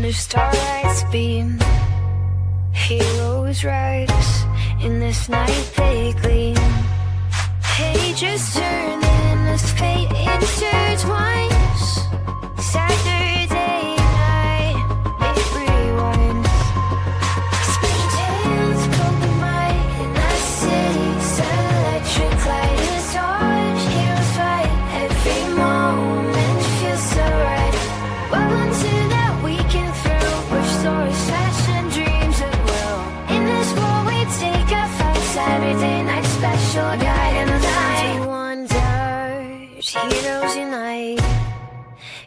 under starlight's beam. Heroes rise in this night they gleam. Pages turn and as fate intertwines. Saturday night, it rewinds. Spin tales poke the mind in that city's electric light. It's hard, heroes fight, every moment feels so right. Welcome to that weekend thrill, where stories, fashion, dreams at will. In this world we take a fight, Saturday night special guide and light. Wonders, heroes unite.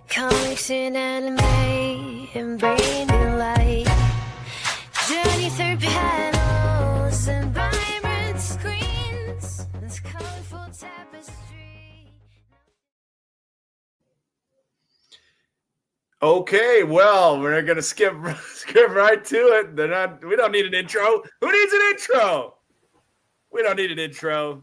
Comics and anime and brain delight. Journey through panels and vibrant screens. This colorful tapestry. Okay, well, we're going to skip right to it. We don't need an intro. Who needs an intro? We don't need an intro.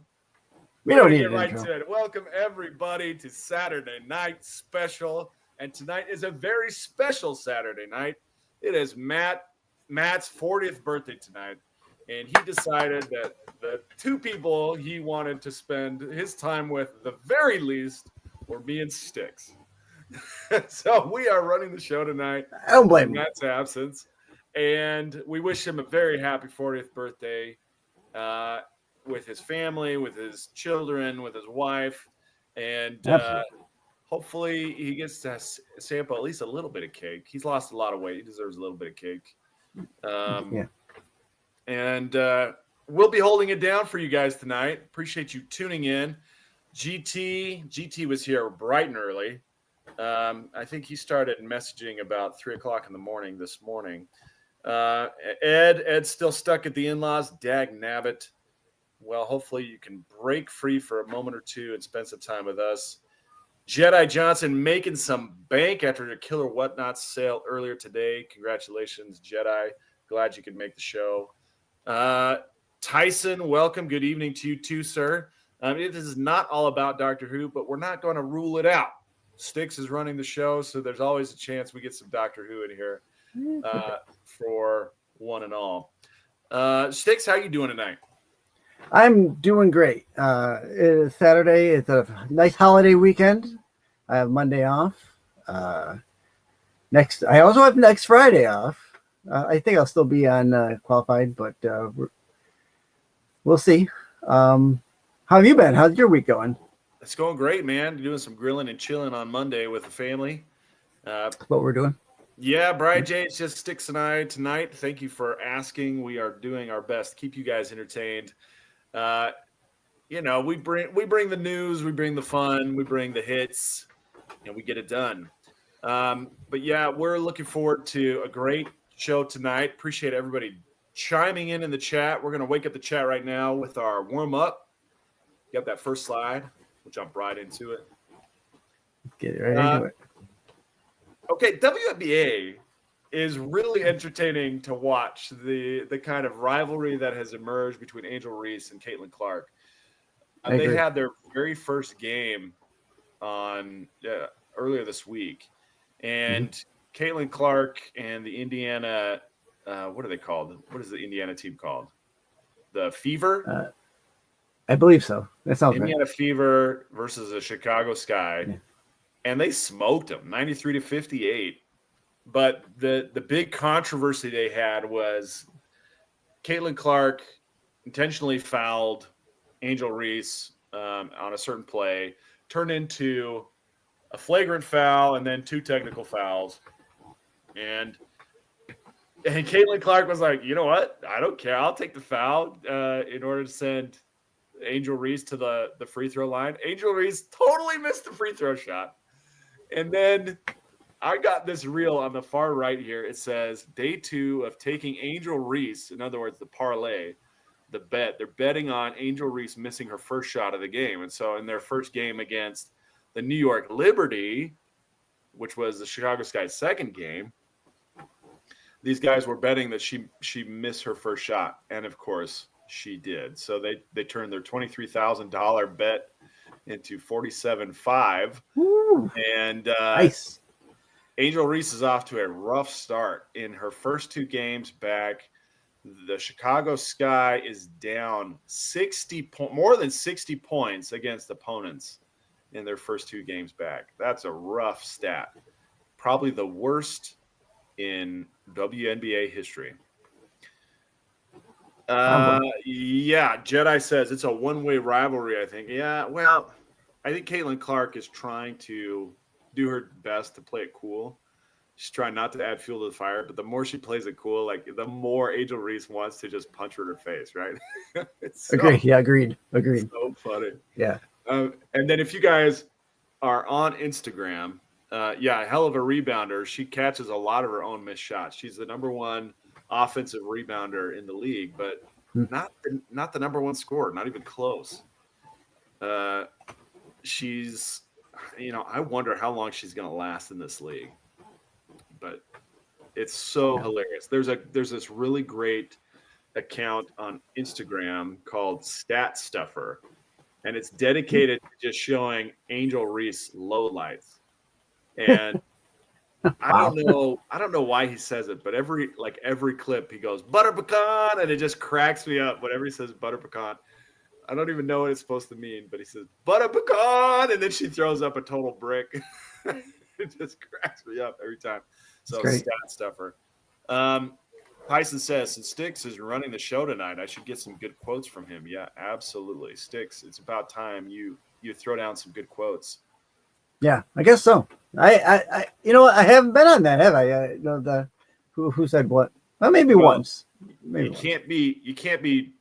We don't need an an intro. intro. To it. Welcome, everybody, to Saturday Night Special. And tonight is a very special Saturday night. It is Matt's 40th birthday tonight. And he decided that the two people he wanted to spend his time with, the very least, were me and Sticks. So we are running the show tonight. I don't blame in him. Matt's absence. And we wish him a very happy 40th birthday with his family, with his children, with his wife. And hopefully he gets to sample at least a little bit of cake. He's lost a lot of weight. He deserves a little bit of cake. Yeah. And we'll be holding it down for you guys tonight. Appreciate you tuning in. GT was here bright and early. I think he started messaging about 3 o'clock in the morning this morning. Ed's still stuck at the in-laws. Dag nabbit. Well, hopefully you can break free for a moment or two and spend some time with us. Jedi Johnson making some bank after a Killer Whatnot sale earlier today. Congratulations, Jedi. Glad you could make the show. Tyson, welcome. Good evening to you too, sir. This is not all about Doctor Who, but we're not going to rule it out. Sticks is running the show, so there's always a chance we get some Doctor Who in here for one and all. Sticks, how you doing tonight? I'm doing great. It is Saturday. It's a nice holiday weekend. I have Monday off. I also have next Friday off. I think I'll still be on qualified, but we'll see. How have you been? How's your week going? It's going great, man. Doing some grilling and chilling on Monday with the family. What we're doing? Yeah, Brian J. It's just Sticks and I tonight. Thank you for asking. We are doing our best to keep you guys entertained. We bring the news, we bring the fun, we bring the hits, and we get it done. But yeah, we're looking forward to a great show tonight. Appreciate everybody chiming in the chat. We're going to wake up the chat right now with our warm up. You got that first slide. We'll jump right into it. Get it right into it. Okay, WNBA is really entertaining to watch the kind of rivalry that has emerged between Angel Reese and Caitlin Clark. They had their very first game on earlier this week, and Caitlin Clark and the Indiana, what are they called? What is the Indiana team called? The Fever? I believe so. That sounds Indiana right. Fever versus the Chicago Sky, and they smoked them 93-58. But the big controversy they had was Caitlin Clark intentionally fouled Angel Reese on a certain play, turned into a flagrant foul and then 2 technical fouls. And Caitlin Clark was like, you know what? I don't care. I'll take the foul in order to send Angel Reese to the free throw line. Angel Reese totally missed the free throw shot. And then I got this reel on the far right here. It says day 2 of taking Angel Reese. In other words, the parlay, the bet. They're betting on Angel Reese missing her first shot of the game. And so in their first game against the New York Liberty, which was the Chicago Sky's second game, these guys were betting that she missed her first shot. And of course she did. So they turned their $23,000 bet into $47,500. And nice. Angel Reese is off to a rough start. In her first 2 games back, the Chicago Sky is down more than 60 points against opponents in their first 2 games back. That's a rough stat. Probably the worst in WNBA history. Yeah, Jedi says it's a one-way rivalry, I think. Yeah, well, I think Caitlin Clark is trying to do her best to play it cool. She's trying not to add fuel to the fire, but the more she plays it cool, like the more Angel Reese wants to just punch her in her face, right? Agreed. Yeah, agreed. So funny. Yeah. And then if you guys are on Instagram, yeah, hell of a rebounder. She catches a lot of her own missed shots. She's the number 1 offensive rebounder in the league, but not the number 1 scorer, not even close. She's, I wonder how long she's going to last in this league. But it's so hilarious. There's this really great account on Instagram called Stat Stuffer, and it's dedicated to just showing Angel Reese lowlights. And I don't know why he says it, but every clip he goes butter pecan, and it just cracks me up whenever he says butter pecan. I don't even know what it's supposed to mean, but he says butter pecan, and then she throws up a total brick. It just cracks me up every time. So Stat Stuffer. Tyson says, since Sticks is running the show tonight, I should get some good quotes from him. Yeah, absolutely. Sticks, it's about time you throw down some good quotes. Yeah, I guess so. I I haven't been on that, have I? Who said what? Well, maybe once. Maybe you can't be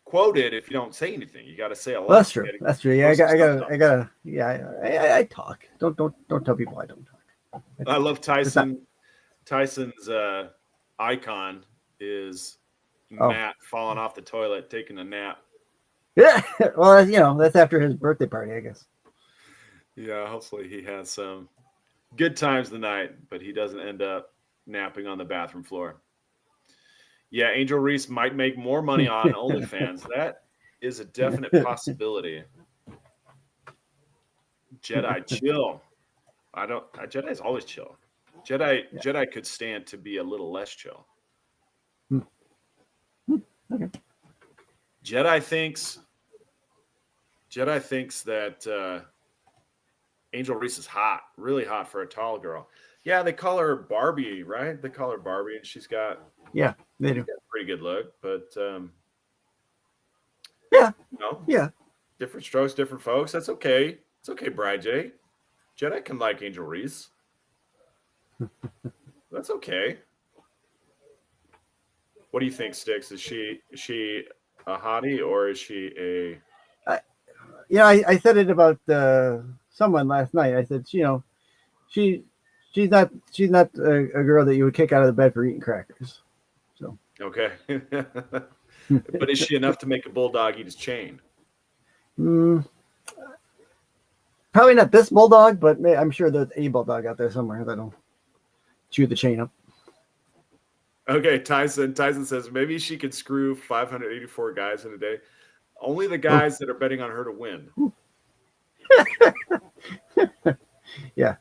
quoted if you don't say anything. You got to say a lot. Well, that's true. That's true. Yeah, I gotta. Yeah, I talk. Don't tell people I don't talk. I love Tyson. Tyson's icon is Matt falling off the toilet, taking a nap. Yeah, well, that's after his birthday party, I guess. Yeah, hopefully he has some good times tonight, but he doesn't end up napping on the bathroom floor. Yeah, Angel Reese might make more money on OnlyFans. That is a definite possibility. Jedi, chill. Jedi's always chill. Jedi could stand to be a little less chill. Okay. Jedi thinks that Angel Reese is hot, really hot for a tall girl. Yeah, they call her Barbie, right? They call her Barbie, and she's got they do a pretty good look, but different strokes, different folks. That's okay. It's okay, Bride J. Jedi can like Angel Reese. That's okay. What do you think, Sticks? Is she a hottie or is she a? I said it about someone last night. I said, she's not a girl that you would kick out of the bed for eating crackers. So okay, but is she enough to make a bulldog eat his chain? Probably not this bulldog, but I'm sure there's a bulldog out there somewhere that'll chew the chain up. Okay, Tyson says maybe she could screw 584 guys in a day. Only the guys that are betting on her to win. Yeah.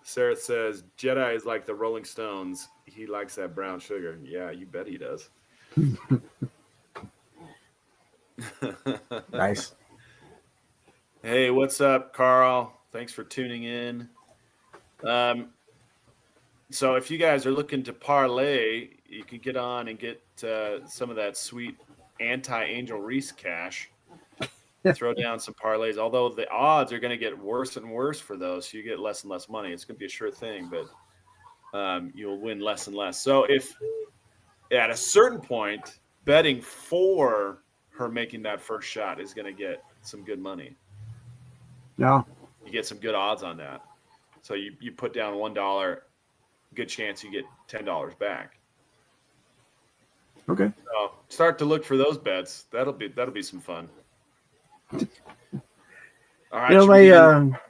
Sarah says Jedi is like the Rolling Stones. He likes that brown sugar. Yeah, you bet he does. Nice. Hey, what's up, Carl? Thanks for tuning in. So if you guys are looking to parlay, you can get on and get some of that sweet anti-Angel Reese cash. Throw down some parlays, although the odds are going to get worse and worse for those. So you get less and less money. It's going to be a sure thing, but you'll win less and less. So if at a certain point, betting for her making that first shot is going to get some good money. No. You get some good odds on that. So you put down $1, good chance you get $10 back. Okay. So start to look for those bets. That'll be some fun. All right. Well,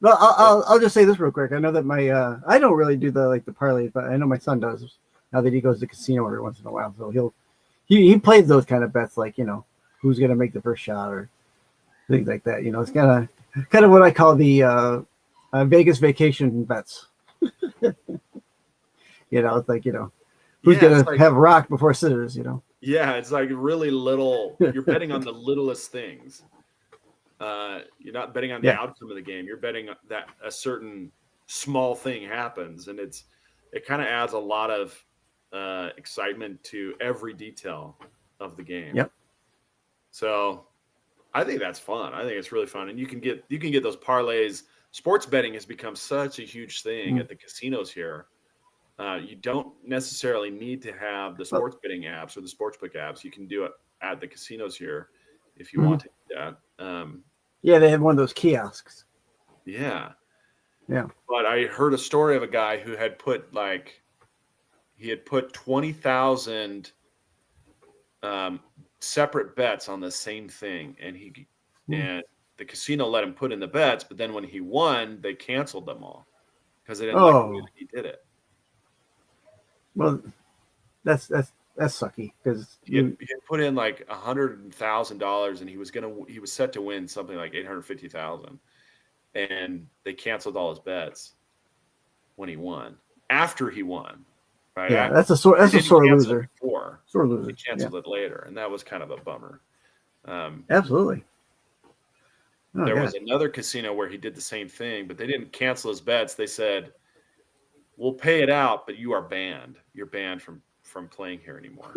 I'll just say this real quick. I know that I don't really do the parlays, but I know my son does now that he goes to the casino every once in a while. So he plays those kind of bets, like, who's gonna make the first shot or things like that. It's kind of what I call the Vegas vacation bets. It's like, who's Yeah, it's gonna like, have rock before scissors? yeah, it's like really little. You're betting on the littlest things. You're not betting on the Yeah. outcome of the game. You're betting that a certain small thing happens, and it kind of adds a lot of excitement to every detail of the game. Yep. So I think that's fun. I think it's really fun, and you can get those parlays. Sports betting has become such a huge thing at the casinos here. You don't necessarily need to have the sports betting apps or the sportsbook apps. You can do it at the casinos here if you want to do that. Yeah, they have one of those kiosks. Yeah. Yeah. But I heard a story of a guy who had put 20,000 separate bets on the same thing, and and the casino let him put in the bets, but then when he won, they canceled them all because they didn't like the way that he did it. Well, that's sucky because he had put in like $100,000 and he was set to win something like 850,000, and they canceled all his bets when he won. After he won, right? Yeah, that's a sore loser. Sore loser. They canceled it later, and that was kind of a bummer. Absolutely. There was another casino where he did the same thing, but they didn't cancel his bets. They said, "We'll pay it out, but you are banned. You're banned from playing here anymore."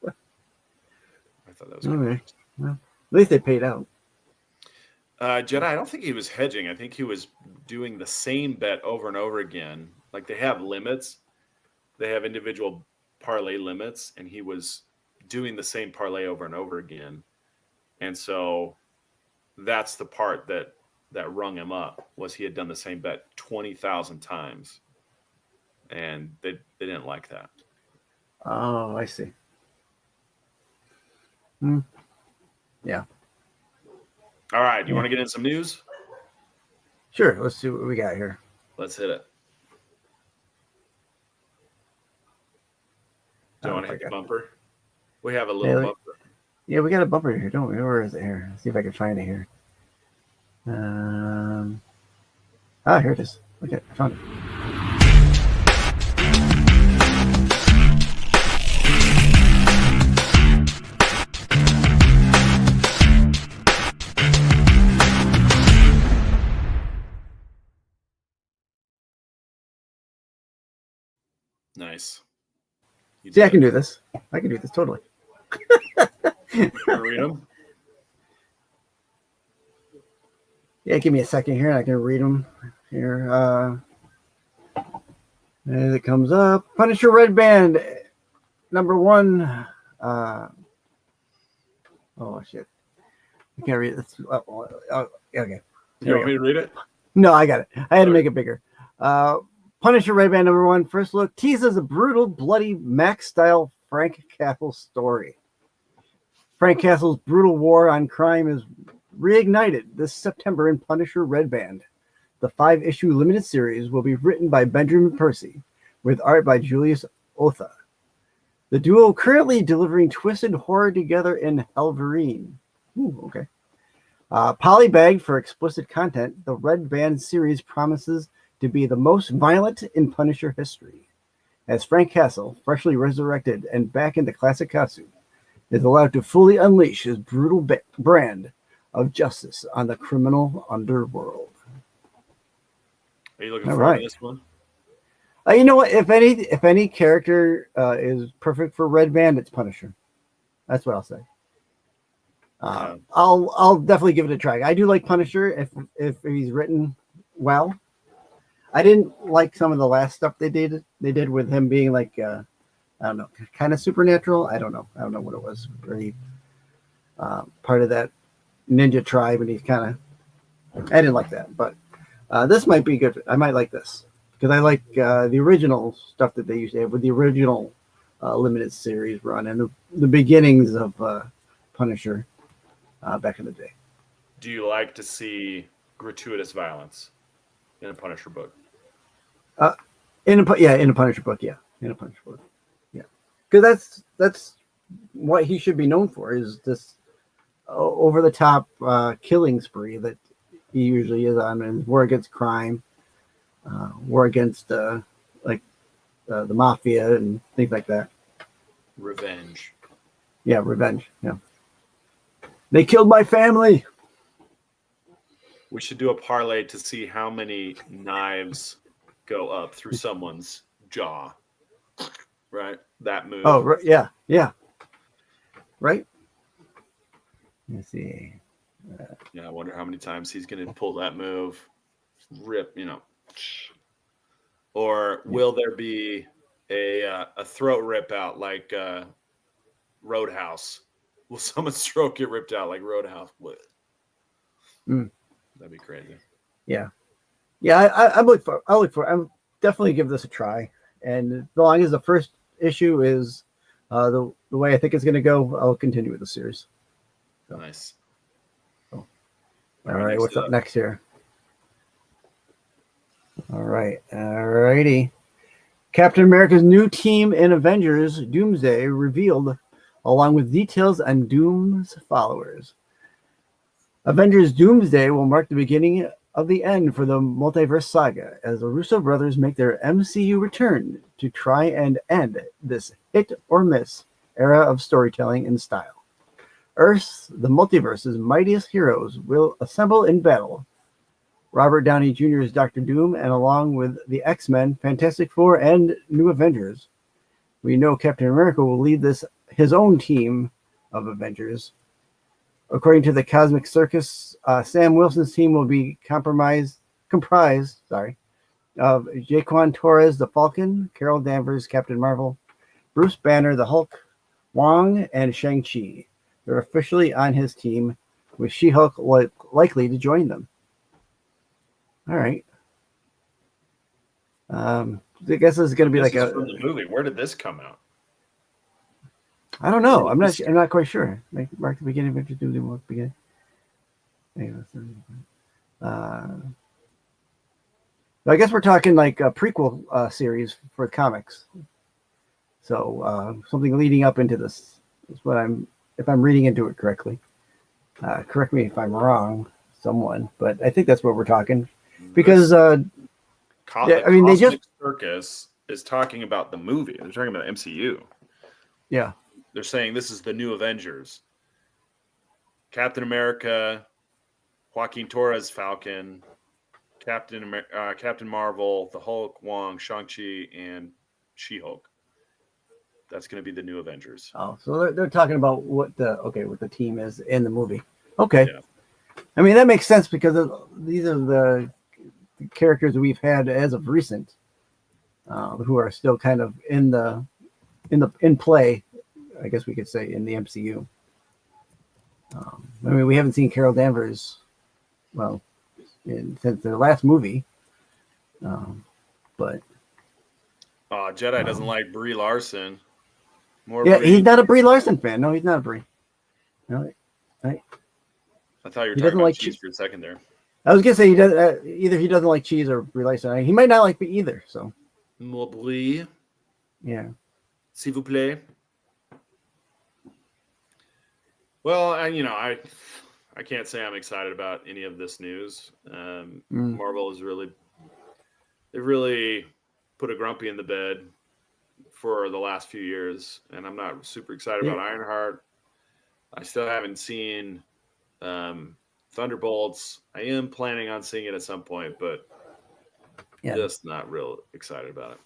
I thought that was okay. Well, at least they paid out. Jedi, I don't think he was hedging. I think he was doing the same bet over and over again. Like they have limits. They have individual parlay limits, and he was doing the same parlay over and over again. And so that's the part that rung him up, was he had done the same bet 20,000 times. And they didn't like that. Oh, I see. Yeah. All right. You want to get in some news? Sure. Let's see what we got here. Let's hit it. Do you want to hit the bumper? We have a little bumper. Yeah, we got a bumper here, don't we? Where is it here? Let's see if I can find it here. Here it is. Okay, I found it. Nice. See, I can do this. I can do this totally. You want to read them? Yeah, give me a second here. I can read them here. As it comes up, Punisher Red Band, #1. Oh shit! I can't read this. Okay. You want me to read it? No, I got it. I had to make it bigger. Punisher Red Band #1. First look teases a brutal, bloody Max-style Frank Castle story. Frank Castle's brutal war on crime is reignited this September in Punisher Red Band. The 5-issue limited series will be written by Benjamin Percy, with art by Julius Otha. The duo currently delivering twisted horror together in Helverine. Ooh, okay. Polybagged for explicit content, the Red Band series promises to be the most violent in Punisher history, as Frank Castle, freshly resurrected and back in the classic costume, is allowed to fully unleash his brutal brand of justice on the criminal underworld. Are you looking forward to this one? You know what? If any character is perfect for Red Band, it's Punisher. That's what I'll say. I'll definitely give it a try. I do like Punisher if he's written well. I didn't like some of the last stuff they did with him being like I don't know, kind of supernatural. I don't know what it was. Really part of that ninja tribe, and he's kind of. I didn't like that, but this might be good. I might like this because I like the original stuff that they used to have with the original limited series run and the beginnings of Punisher back in the day. Do you like to see gratuitous violence in a Punisher book? In a Punisher book, yeah. Because that's what he should be known for, is this over the top killing spree that he usually is on, and war against crime, war against the mafia and things like that. Revenge. Yeah, revenge. Yeah. They killed my family. We should do a parlay to see how many knives go up through someone's jaw. Right? That move. Oh, right, yeah. Right? Let's see. Yeah, I wonder how many times he's going to pull that move. Rip, Or will there be a throat rip out like Roadhouse? Will someone's throat get ripped out like Roadhouse would? That'd be crazy. Yeah. I'll look for. I'm definitely give this a try, and as long as the first issue is the way I think it's going to go, I'll continue with the series. So. Nice. All right, what's up next here? All righty. Captain America's new team in Avengers Doomsday revealed, along with details on Doom's followers. Avengers Doomsday will mark the beginning of the end for the multiverse saga as the Russo brothers make their MCU return to try and end this hit or miss era of storytelling and style. Earth's, the multiverse's mightiest heroes, will assemble in battle. Robert Downey Jr.'s Doctor Doom, and along with the X-Men, Fantastic Four, and New Avengers, we know Captain America will lead his own team of Avengers. According to the Cosmic Circus, Sam Wilson's team will be comprised of Jaquan Torres, the Falcon, Carol Danvers, Captain Marvel, Bruce Banner, the Hulk, Wong, and Shang-Chi. They're officially on his team, with She-Hulk likely to join them. All right. I guess this is going to be from the movie. Where did this come out? I don't know. I'm not quite sure. Mark the beginning of Avengers Doomsday. Mark the beginning. I guess we're talking like a prequel series for comics. So something leading up into this is what if I'm reading into it correctly. Correct me if I'm wrong, someone, but I think that's what we're talking. Because Cosmic Circus is talking about the movie. They're talking about MCU. Yeah. They're saying this is the new Avengers. Captain America, Joaquin Torres, Falcon, Captain Marvel, the Hulk, Wong, Shang-Chi, and She-Hulk. That's going to be the new Avengers. Oh, so they're talking about what the team is in the movie. Okay. Yeah. I mean, that makes sense because these are the characters that we've had as of recent, who are still kind of in play, I guess we could say, in the MCU. I mean, we haven't seen Carol Danvers, since their last movie, but Jedi doesn't like Brie Larson. He's not a Brie Larson fan. No, he's not a Brie. No, right. I thought you were talking about cheese for a second there. I was gonna say either he doesn't like cheese or Brie Larson. He might not like me either. So, Brie. Yeah. S'il vous plaît. Well, I can't say I'm excited about any of this news. Marvel is they really put a grumpy in the bed for the last few years, and I'm not super excited about Ironheart. I still haven't seen Thunderbolts. I am planning on seeing it at some point, but just not real excited about it.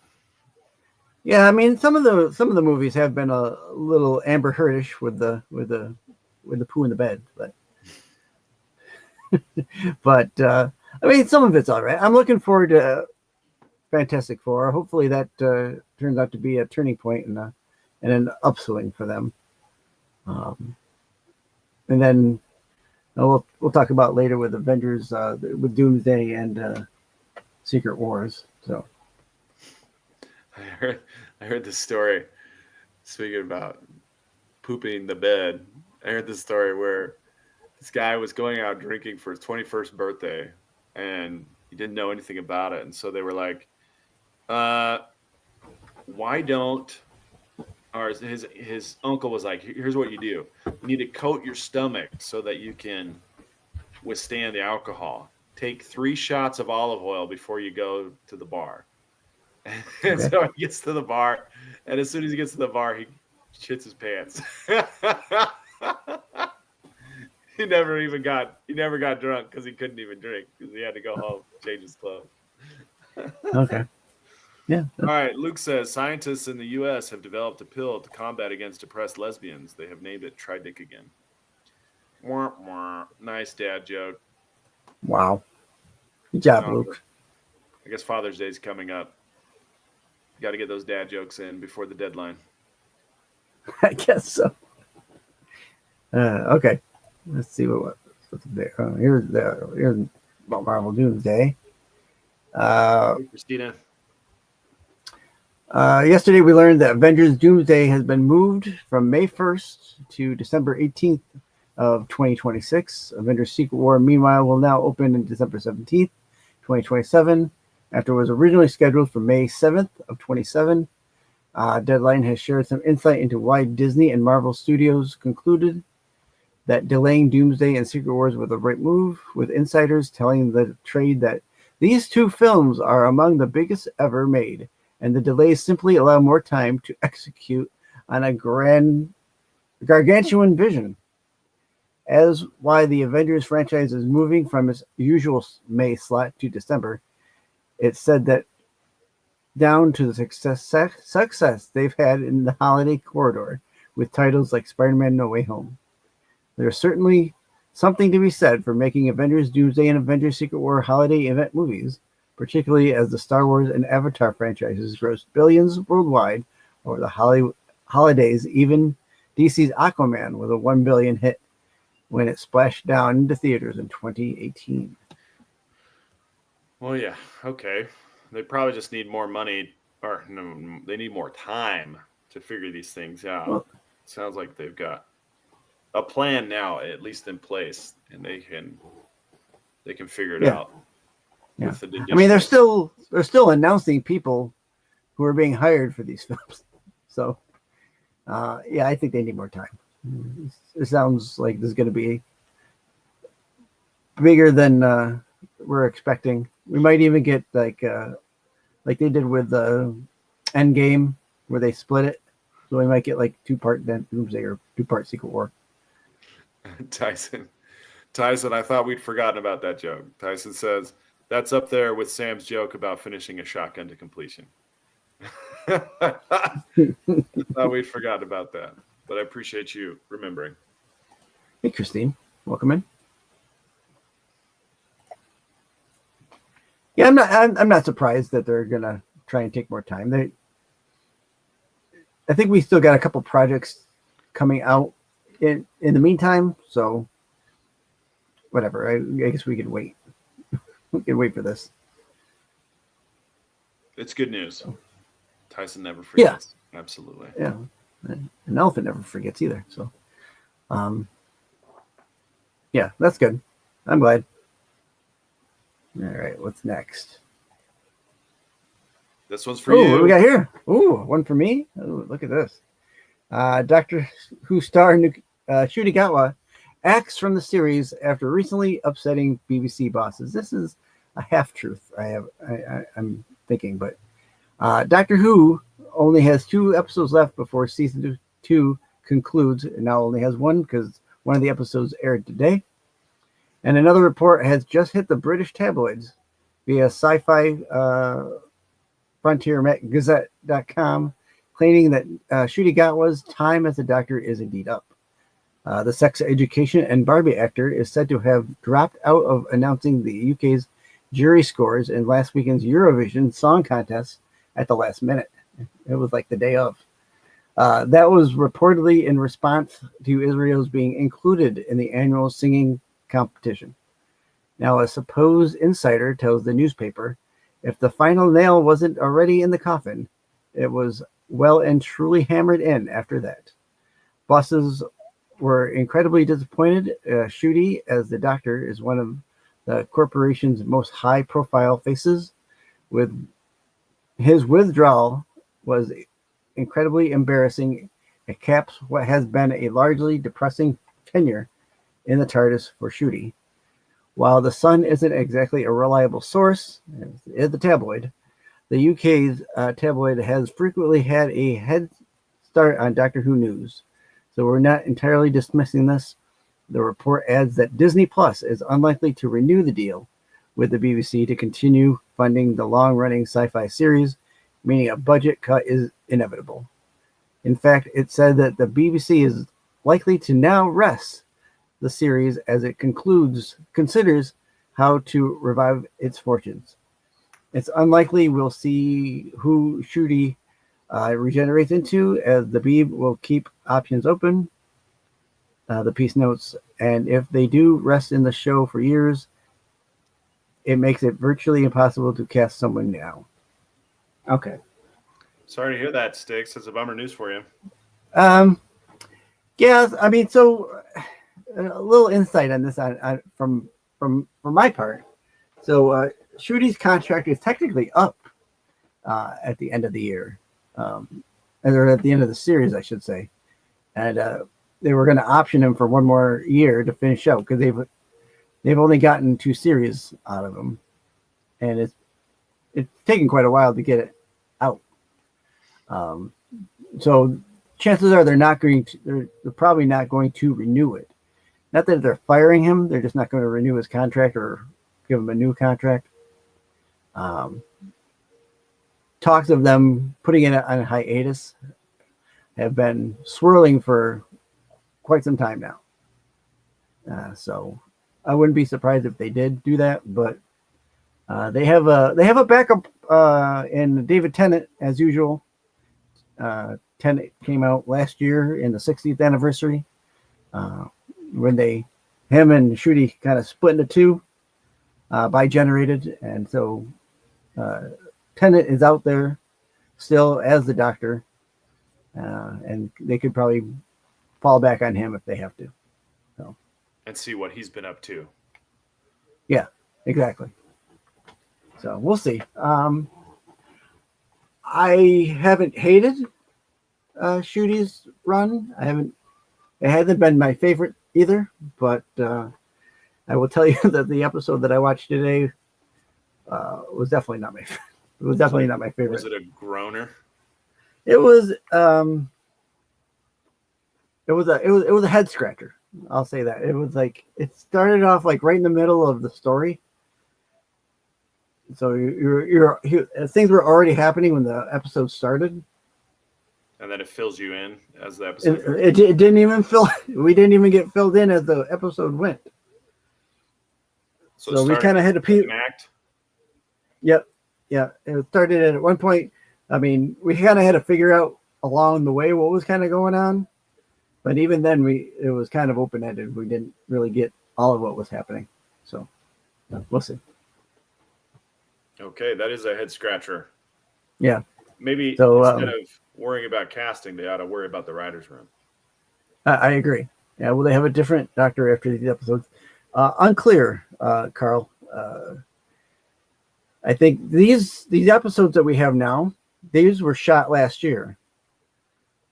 Yeah, I mean, some of the movies have been a little Amber Heardish with the poo in the bed, but I mean, some of it's all right. I'm looking forward to Fantastic Four. Hopefully that turns out to be a turning point and an upswing for them. And then we'll talk about later with Avengers, with Doomsday and Secret Wars. So I heard this story. Speaking about pooping the bed, I heard this story where this guy was going out drinking for his 21st birthday, and he didn't know anything about it, and so they were like, why don't, or his uncle was like, here's what you do. You need to coat your stomach so that you can withstand the alcohol. take 3 shots of olive oil before you go to the bar. And Okay. so he gets to the bar, and as soon as he gets to the bar, he shits his pants. he never got drunk because he couldn't even drink because he had to go home, change his clothes. Okay. Yeah. All right, Luke says scientists in the U.S. have developed a pill to combat against depressed lesbians. They have named it Try Dick Again. Wah, wah. Nice dad joke. Wow. Good job, No, Luke. I guess Father's Day is coming up. Got to get those dad jokes in before the deadline. I guess so. Okay. Let's see what's there. Here's about Marvel Doomsday. Hey, Christina. Yesterday, we learned that Avengers Doomsday has been moved from May 1st to December 18th of 2026. Avengers Secret War, meanwhile, will now open on December 17th, 2027, after it was originally scheduled for May 7th of 27. Deadline has shared some insight into why Disney and Marvel Studios concluded that delaying Doomsday and Secret Wars was the right move, with insiders telling the trade that these two films are among the biggest ever made, and the delays simply allow more time to execute on a gargantuan vision. As why the Avengers franchise is moving from its usual May slot to December, it said that down to the success they've had in the holiday corridor with titles like Spider-Man No Way Home. There's certainly something to be said for making Avengers Doomsday and Avengers Secret War holiday event movies, particularly as the Star Wars and Avatar franchises grossed billions worldwide over the holidays. Even DC's Aquaman was a $1 billion hit when it splashed down into theaters in 2018. Well, yeah, okay. They probably just need more money, or no, they need more time to figure these things out. Well, sounds like they've got a plan now, at least in place, and they can figure it out. Yeah. I mean, they're still announcing people who are being hired for these films. So, yeah, I think they need more time. It sounds like this is going to be bigger than we're expecting. We might even get like they did with Endgame, where they split it. So we might get like 2-part Doomsday or 2-part Secret War. Tyson, I thought we'd forgotten about that joke. Tyson says, that's up there with Sam's joke about finishing a shotgun to completion. I thought we'd forgotten about that, but I appreciate you remembering. Hey, Christine. Welcome in. Yeah, I'm not surprised that they're going to try and take more time. I think we still got a couple projects coming out in the meantime, so whatever. I guess we can wait. We can wait for this. It's good news. Tyson never forgets. Yeah. Absolutely. Yeah. An elephant never forgets either. So, yeah, that's good. I'm glad. All right, what's next? This one's for you. What do we got here? Ooh, one for me? Oh, look at this. Doctor Who star Ncuti Gatwa acts from the series after recently upsetting BBC bosses. This is a half-truth I'm thinking, but Doctor Who only has 2 episodes left before season 2 concludes, and now only has 1 because one of the episodes aired today. And another report has just hit the British tabloids via sci-fi frontier gazette.com, claiming that Ncuti Gatwa's time as a doctor is indeed up. The sex education and Barbie actor is said to have dropped out of announcing the UK's jury scores in last weekend's Eurovision Song Contest at the last minute. It was like the day of. That was reportedly in response to Israel's being included in the annual singing competition. Now, a supposed insider tells the newspaper, if the final nail wasn't already in the coffin, it was well and truly hammered in after that. Bosses were incredibly disappointed. Ncuti, as the doctor, is one of the corporation's most high-profile faces. With his withdrawal was incredibly embarrassing. It caps what has been a largely depressing tenure in the TARDIS for Ncuti. While the Sun isn't exactly a reliable source, it is the tabloid. The UK's tabloid has frequently had a head start on Doctor Who news, so we're not entirely dismissing this. The report adds that Disney Plus is unlikely to renew the deal with the BBC to continue funding the long-running sci-fi series, meaning a budget cut is inevitable. In fact, it said that the BBC is likely to now rest the series as it considers how to revive its fortunes. It's unlikely we'll see who Ncuti regenerates into, as the Beeb will keep options open. The piece notes, and if they do rest in the show for years, it makes it virtually impossible to cast someone now. Okay. Sorry to hear that, Sticks. It's a bummer news for you. Yeah, I mean, so a little insight on this from my part. So Ncudi's contract is technically up at the end of the year, or at the end of the series, I should say, and they were going to option him for one more year to finish out because they've only gotten 2 series out of him, and it's taken quite a while to get it out. So chances are they're probably not going to renew it. Not that they're firing him, they're just not going to renew his contract or give him a new contract. Talks of them putting it on hiatus have been swirling for quite some time now. So I wouldn't be surprised if they did do that, but they have a backup in David Tennant as usual. Tennant came out last year in the 60th anniversary when him and Ncuti kind of split into 2, bi-generated, and so Tennant is out there still as the Doctor, and they could probably fall back on him if they have to. So, and see what he's been up to. Yeah, exactly. So we'll see. I haven't hated Ncuti's run. It hasn't been my favorite either, but I will tell you that the episode that I watched today was definitely not my favorite. It was definitely not my favorite. Was it a groaner? It was a head scratcher. I'll say that. It was like it started off like right in the middle of the story. So things were already happening when the episode started. And then it fills you in as the episode. It didn't even fill. We didn't even get filled in as the episode went. So we kind of had to act. Yep. Yeah. It started at one point. I mean, we kind of had to figure out along the way what was kind of going on. But even then, it was kind of open-ended. We didn't really get all of what was happening. So we'll see. Okay, that is a head scratcher. Yeah. Maybe instead of worrying about casting, they ought to worry about the writer's room. I agree. Yeah, will they have a different Doctor after these episodes? Unclear, Carl. I think these episodes that we have now, these were shot last year.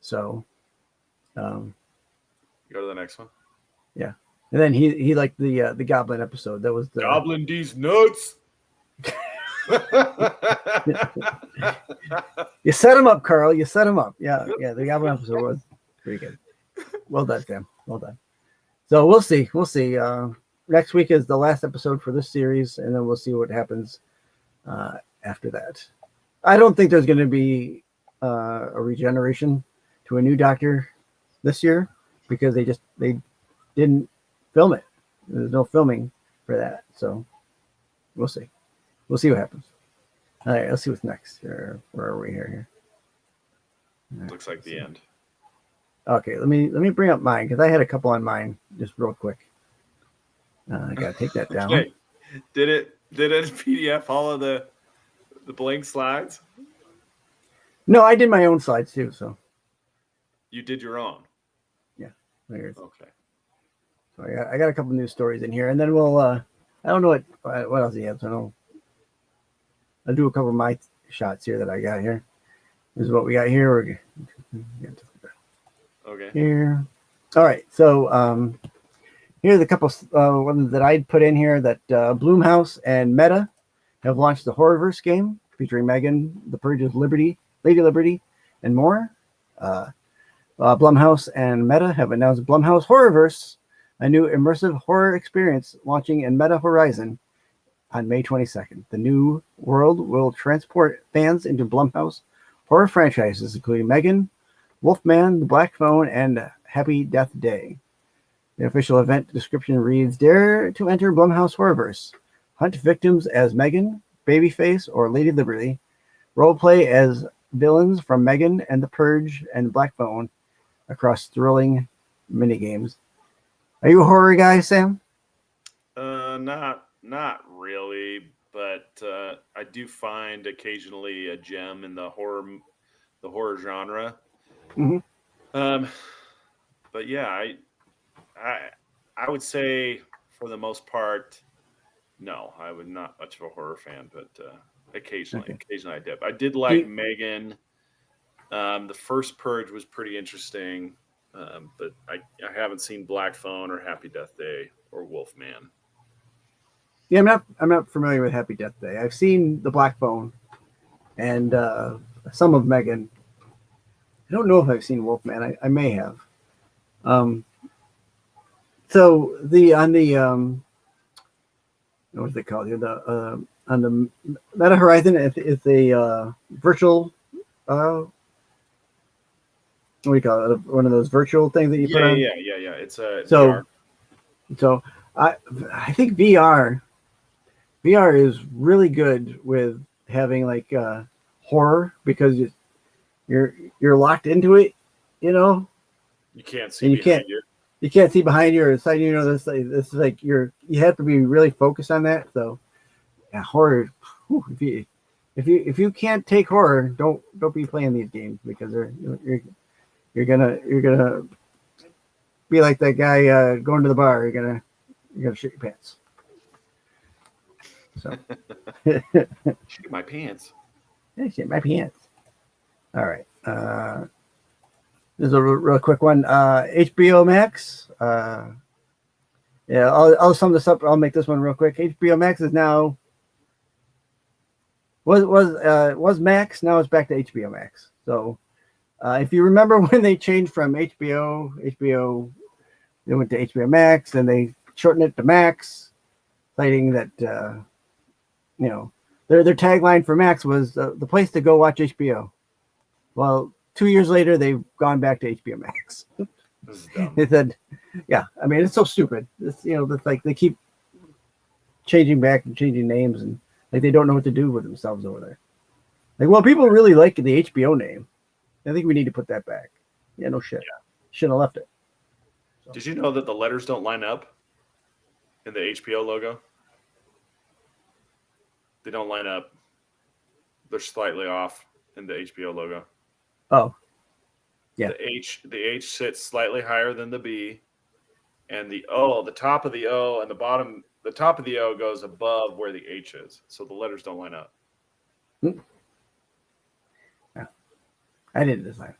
So, go to the next one. Yeah, and then he liked the Goblin episode. That was the Goblin D's nuts. You set him up, Carl. You set him up. Yeah. The Goblin episode was pretty good. Well done, Sam. Well done. So we'll see. Next week is the last episode for this series, and then we'll see what happens after that. I don't think there's going to be a regeneration to a new Doctor this year because they didn't film it. There's no filming for that, so we'll see. We'll see what happens. All right, let's see what's next. Where are we here? Right, looks like the end. Okay, let me bring up mine because I had a couple on mine just real quick. I gotta take that down. Okay. Did it PDF follow the blank slides? No, I did my own slides too. So you did your own. Yeah. Okay. So I got a couple news stories in here, and then we'll. I don't know what else he has. I'll do a couple of my shots here that I got here. This is what we got here. Okay. Here. All right. So Here's a couple ones that I'd put in here that Blumhouse and Meta have launched the Horrorverse game featuring Megan, The Purge's Liberty, Lady Liberty, and more. Blumhouse and Meta have announced Blumhouse Horrorverse, a new immersive horror experience launching in Meta Horizon on May 22nd. The new world will transport fans into Blumhouse horror franchises, including Megan, Wolfman, The Black Phone, and Happy Death Day. The official event description reads, Dare to enter Blumhouse Horrorverse. Hunt victims as Megan, Babyface, or Lady Liberty. Roleplay as villains from Megan and The Purge and Black Phone across thrilling minigames. Are you a horror guy, Sam? Not really, but I do find occasionally a gem in the horror genre. Mm-hmm. But yeah, I would say for the most part, no, I would not much of a horror fan, but occasionally I dip. I did like Megan. The first Purge was pretty interesting, but I haven't seen Black Phone or Happy Death Day or Wolfman. Yeah, I'm not familiar with Happy Death Day. I've seen the Black Phone and some of Megan. I don't know if I've seen Wolfman. I may have. So what's it called? On the Meta Horizon, it's a virtual. What do you call it? One of those virtual things that you put on. Yeah. It's a so. VR. So I think VR is really good with having like horror because you're locked into it, you know. You can't see behind you. You can't see behind you or beside you. You know, this is like you have to be really focused on that. So, yeah, horror. Whew, if you can't take horror, don't be playing these games because you're gonna be like that guy going to the bar. You're gonna shit your pants. So, shit my pants. Yeah, shit my pants. All right. This is a real quick one. HBO Max. Yeah, I'll sum this up. I'll make this one real quick. HBO Max is now was Max. Now it's back to HBO Max. So if you remember when they changed from HBO, they went to HBO Max and they shortened it to Max, citing that their tagline for Max was the place to go watch HBO. Well, 2 years later, they've gone back to HBO Max. This is dumb. They said, yeah, I mean, it's so stupid. It's, it's like they keep changing back and changing names and like they don't know what to do with themselves over there. Like, well, people really like the HBO name. I think we need to put that back. Yeah, no shit. Yeah. Shouldn't have left it. So. Did you know that the letters don't line up in the HBO logo? They don't line up. They're slightly off in the HBO logo. Oh, yeah. The H sits slightly higher than the B, and the O, the top of the O and the top of the O goes above where the H is. So the letters don't line up. Yeah. I didn't design.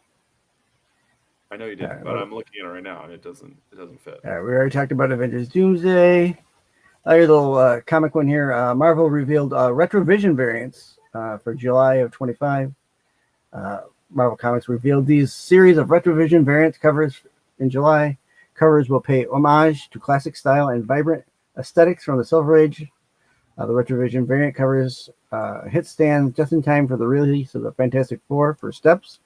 I know you didn't, but I'm looking at it right now, and it doesn't fit. All right, we already talked about Avengers Doomsday. Your little comic one here. Marvel revealed Retrovision variants for July of 25. Marvel Comics revealed these series of Retrovision variants covers in July. Covers will pay homage to classic style and vibrant aesthetics from the Silver Age. The Retrovision variant covers hit stand just in time for the release of the Fantastic Four First Steps,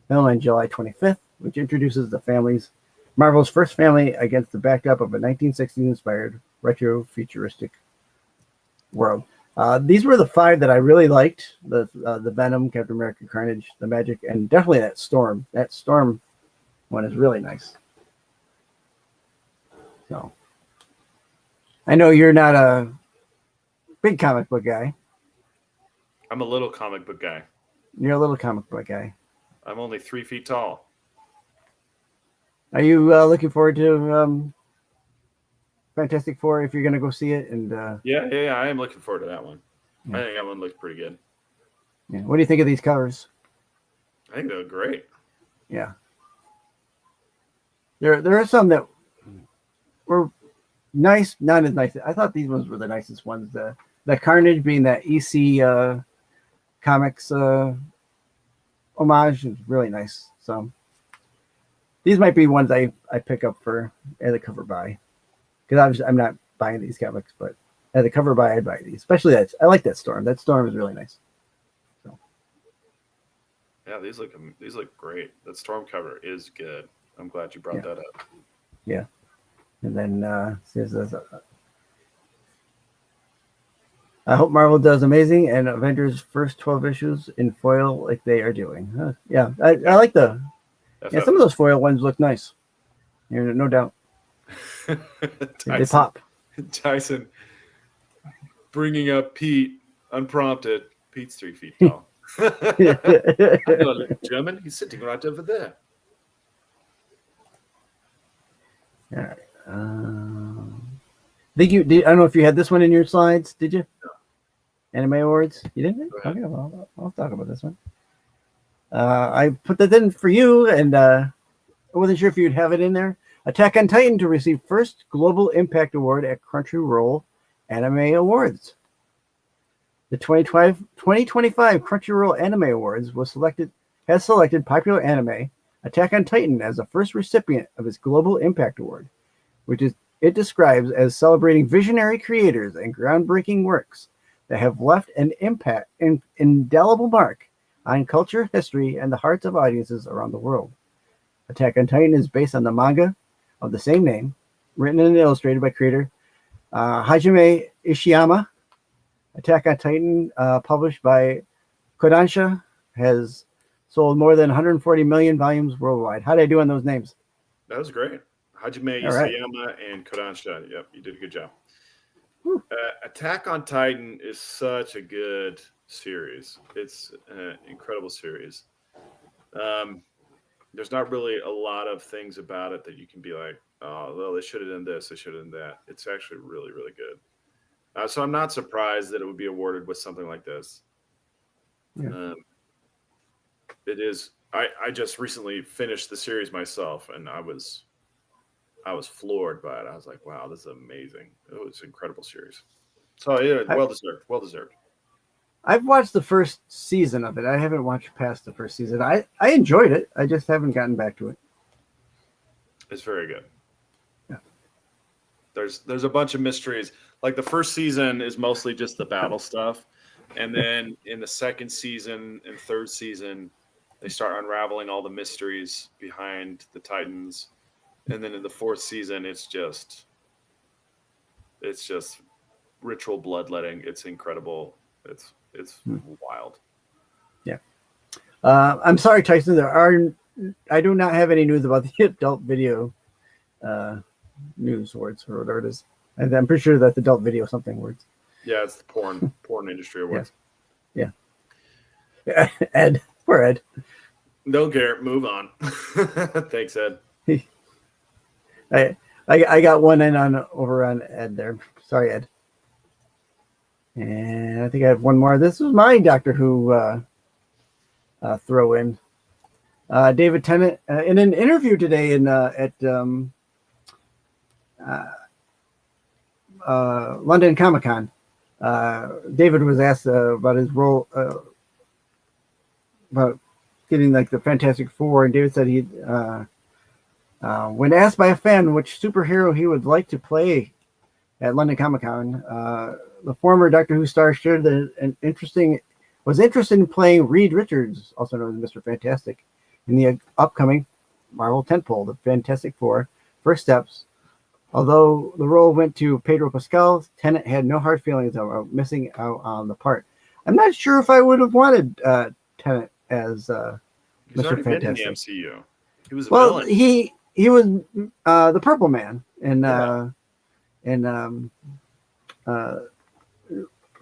film on July 25th, which introduces the Marvel's first family against the backdrop of a 1960s-inspired retro-futuristic world. These were the 5 that I really liked: the Venom, Captain America, Carnage, the Magic, and definitely that Storm. That Storm one is really nice. So, I know you're not a big comic book guy. I'm a little comic book guy. You're a little comic book guy. I'm only 3 feet tall. Are you looking forward to Fantastic Four if you're going to go see it? And yeah, I am looking forward to that one. Yeah. I think that one looks pretty good. Yeah. What do you think of these covers? I think they look great. Yeah. There are some that were nice, not as nice. I thought these ones were the nicest ones. The Carnage being that EC comics homage is really nice. So these might be ones I pick up for as a cover buy, because I'm not buying these comics, but as a cover buy I'd buy these. Especially that I like that Storm. That Storm is really nice. So Yeah, these look great. That Storm cover is good. I'm glad you brought that up. Yeah, and then I hope Marvel does amazing and Avengers first 12 issues in foil like they are doing. Yeah, I like the. Yeah, some of those foil ones look nice. No doubt. They pop. Tyson bringing up Pete unprompted. Pete's 3 feet tall. I know a little German. He's sitting right over there. All right. Think you did. I don't know if you had this one in your slides. Did you? No. Anime awards. You didn't? Okay, well, I'll talk about this one. I put that in for you, and I wasn't sure if you'd have it in there. Attack on Titan to receive first Global Impact Award at Crunchyroll Anime Awards. The 2025 Crunchyroll Anime Awards has selected popular anime Attack on Titan as the first recipient of its Global Impact Award, which it describes as celebrating visionary creators and groundbreaking works that have left an indelible mark on culture, history, and the hearts of audiences around the world. Attack on Titan is based on the manga of the same name, written and illustrated by creator Hajime Ishiyama. Attack on Titan, published by Kodansha, has sold more than 140 million volumes worldwide. How did I do on those names? That was great. Hajime Isayama and Kodansha. Yep, you did a good job. Attack on Titan is such a good series. It's an incredible series. There's not really a lot of things about it that you can be like, oh, well, they should have done this, they should have done that. It's actually really, really good. So I'm not surprised that it would be awarded with something like this. Yeah. It is. I just recently finished the series myself, and I was floored by it. I was like, wow, this is amazing. It was an incredible series. So yeah, well deserved. I've watched the first season of it. I haven't watched past the first season. I enjoyed it. I just haven't gotten back to it. It's very good. Yeah. There's a bunch of mysteries. Like the first season is mostly just the battle stuff. And then in the second season and third season, they start unraveling all the mysteries behind the Titans. And then in the fourth season, it's just ritual bloodletting. It's incredible. It's wild. Yeah. I'm sorry, Tyson. I do not have any news about the adult video news awards or whatever it is. And I'm pretty sure that's adult video something awards. Yeah, it's the porn industry awards. Yeah. Ed. Poor Ed. Don't care. Move on. Thanks, Ed. I got one in over on Ed there. Sorry, Ed. And I think I have one more. This was my Doctor Who throw in. David Tennant in an interview today at London Comic Con. David was asked about his role about getting like the Fantastic Four, and David said he when asked by a fan which superhero he would like to play at London Comic Con, the former Doctor Who star shared that was interested in playing Reed Richards, also known as Mr. Fantastic, in the upcoming Marvel tentpole, The Fantastic Four: First Steps. Although the role went to Pedro Pascal, Tennant had no hard feelings about missing out on the part. I'm not sure if I would have wanted Tennant as Mr. Fantastic. Been in the MCU. He was a villain. He was the Purple Man in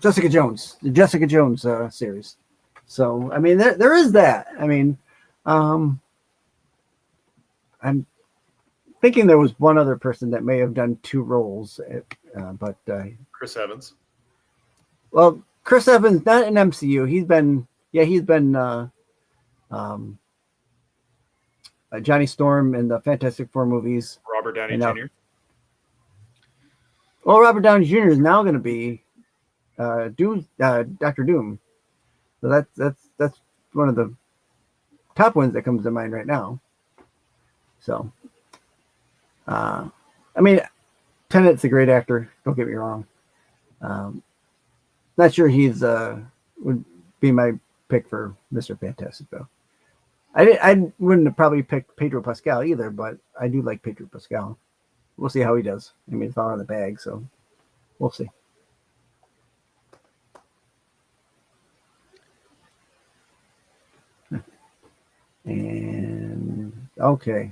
Jessica Jones, the Jessica Jones series. So I mean, there is that. I mean, I'm thinking there was one other person that may have done two roles, but Chris Evans. Well, Chris Evans, not in MCU. He's been Johnny Storm in the Fantastic Four movies. Robert Downey Jr. Well, Robert Downey Jr. is now going to be Doctor Doom. So that's one of the top ones that comes to mind right now. So, I mean, Tennant's a great actor. Don't get me wrong. Not sure he's would be my pick for Mr. Fantastic though. I wouldn't have probably picked Pedro Pascal either, but I do like Pedro Pascal. We'll see how he does. I mean, it's all in the bag, so we'll see. And okay,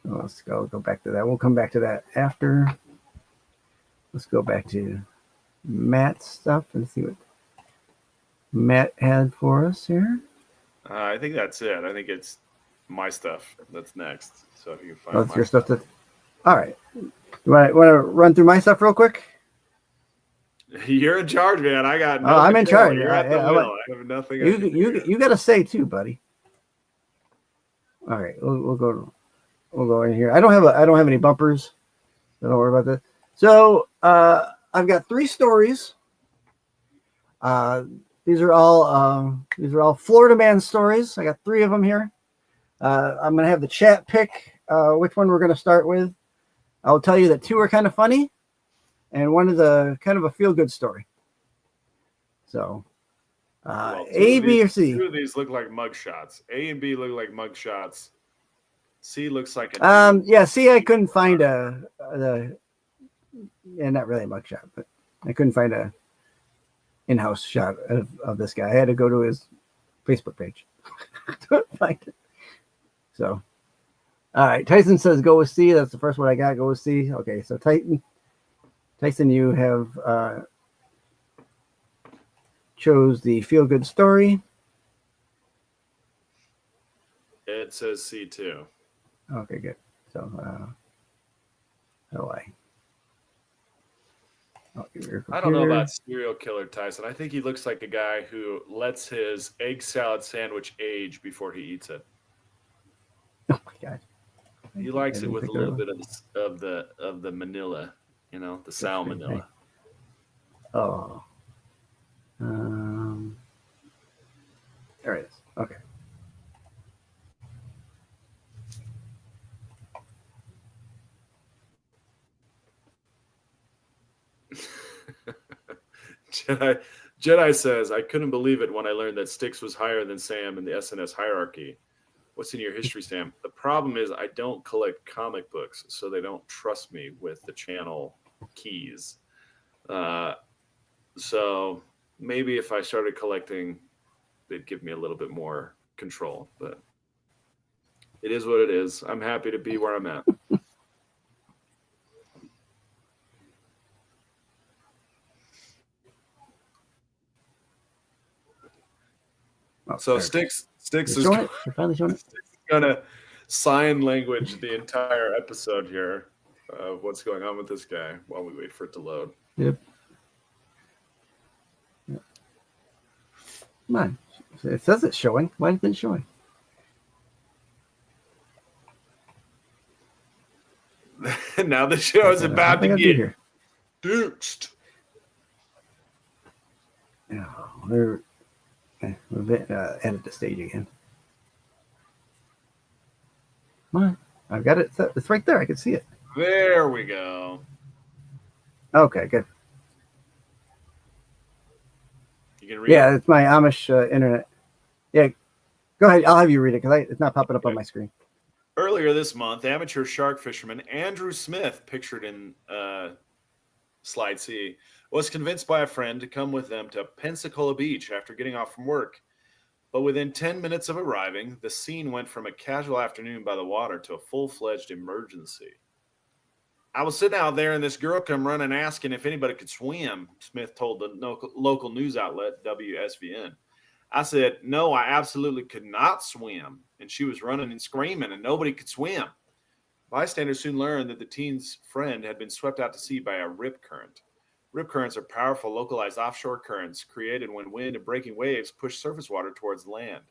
let's go back to that. We'll come back to that after. Let's go back to Matt's stuff and see what Matt had for us here. I think that's it. I think it's my stuff that's next. So if you can find That's your stuff. All right. You want to run through my stuff real quick? You're in charge, man. I got. No I'm in charge. You're at the wheel. I have nothing. You got to say too, buddy. All right, we'll go in here. I don't have any bumpers. Don't worry about that. So I've got 3 stories. These are all Florida man stories. I got 3 of them here. I'm gonna have the chat pick which one we're gonna start with. I'll tell you that 2 are kind of funny, and one is a kind of a feel good story. So A, B, or C. 2 of these look like mug shots. A and B look like mug shots. C looks like yeah, C I couldn't find not really a mug shot, but I couldn't find a in-house shot of this guy. I had to go to his Facebook page to find it. So, all right. Tyson says go with C. That's the first one I got. Go with C. Okay, so Tyson, you have chose the feel-good story. It says C too. Okay, good. So, how do I don't know about serial killer Tyson. I think he looks like a guy who lets his egg salad sandwich age before he eats it. Oh my god! He likes it with a little bit of the manila, the salmonella. Oh, there it is. Okay. Jedi says, I couldn't believe it when I learned that Styx was higher than Sam in the SNS hierarchy. What's in your history, Sam? The problem is I don't collect comic books, so they don't trust me with the channel keys. So maybe if I started collecting, they'd give me a little bit more control. But it is what it is. I'm happy to be where I'm at. So Styx is gonna sign language the entire episode here of what's going on with this guy while we wait for it to load. Yep. Come on. It says it's showing. Why isn't it showing? Now the show is about to get duked. We'll edit the stage again. Come on. I've got it. It's right there. I can see it. There we go. Okay, good. You can read it? It's my Amish internet. Yeah, go ahead. I'll have you read it because it's not popping up on my screen. Earlier this month, amateur shark fisherman Andrew Smith, pictured in slide C, was convinced by a friend to come with them to Pensacola Beach after getting off from work. But within 10 minutes of arriving, the scene went from a casual afternoon by the water to a full-fledged emergency. I was sitting out there and this girl come running asking if anybody could swim, Smith told the local news outlet WSVN. I said, no, I absolutely could not swim. And she was running and screaming and nobody could swim. Bystanders soon learned that the teen's friend had been swept out to sea by a rip current. Rip currents are powerful localized offshore currents created when wind and breaking waves push surface water towards land.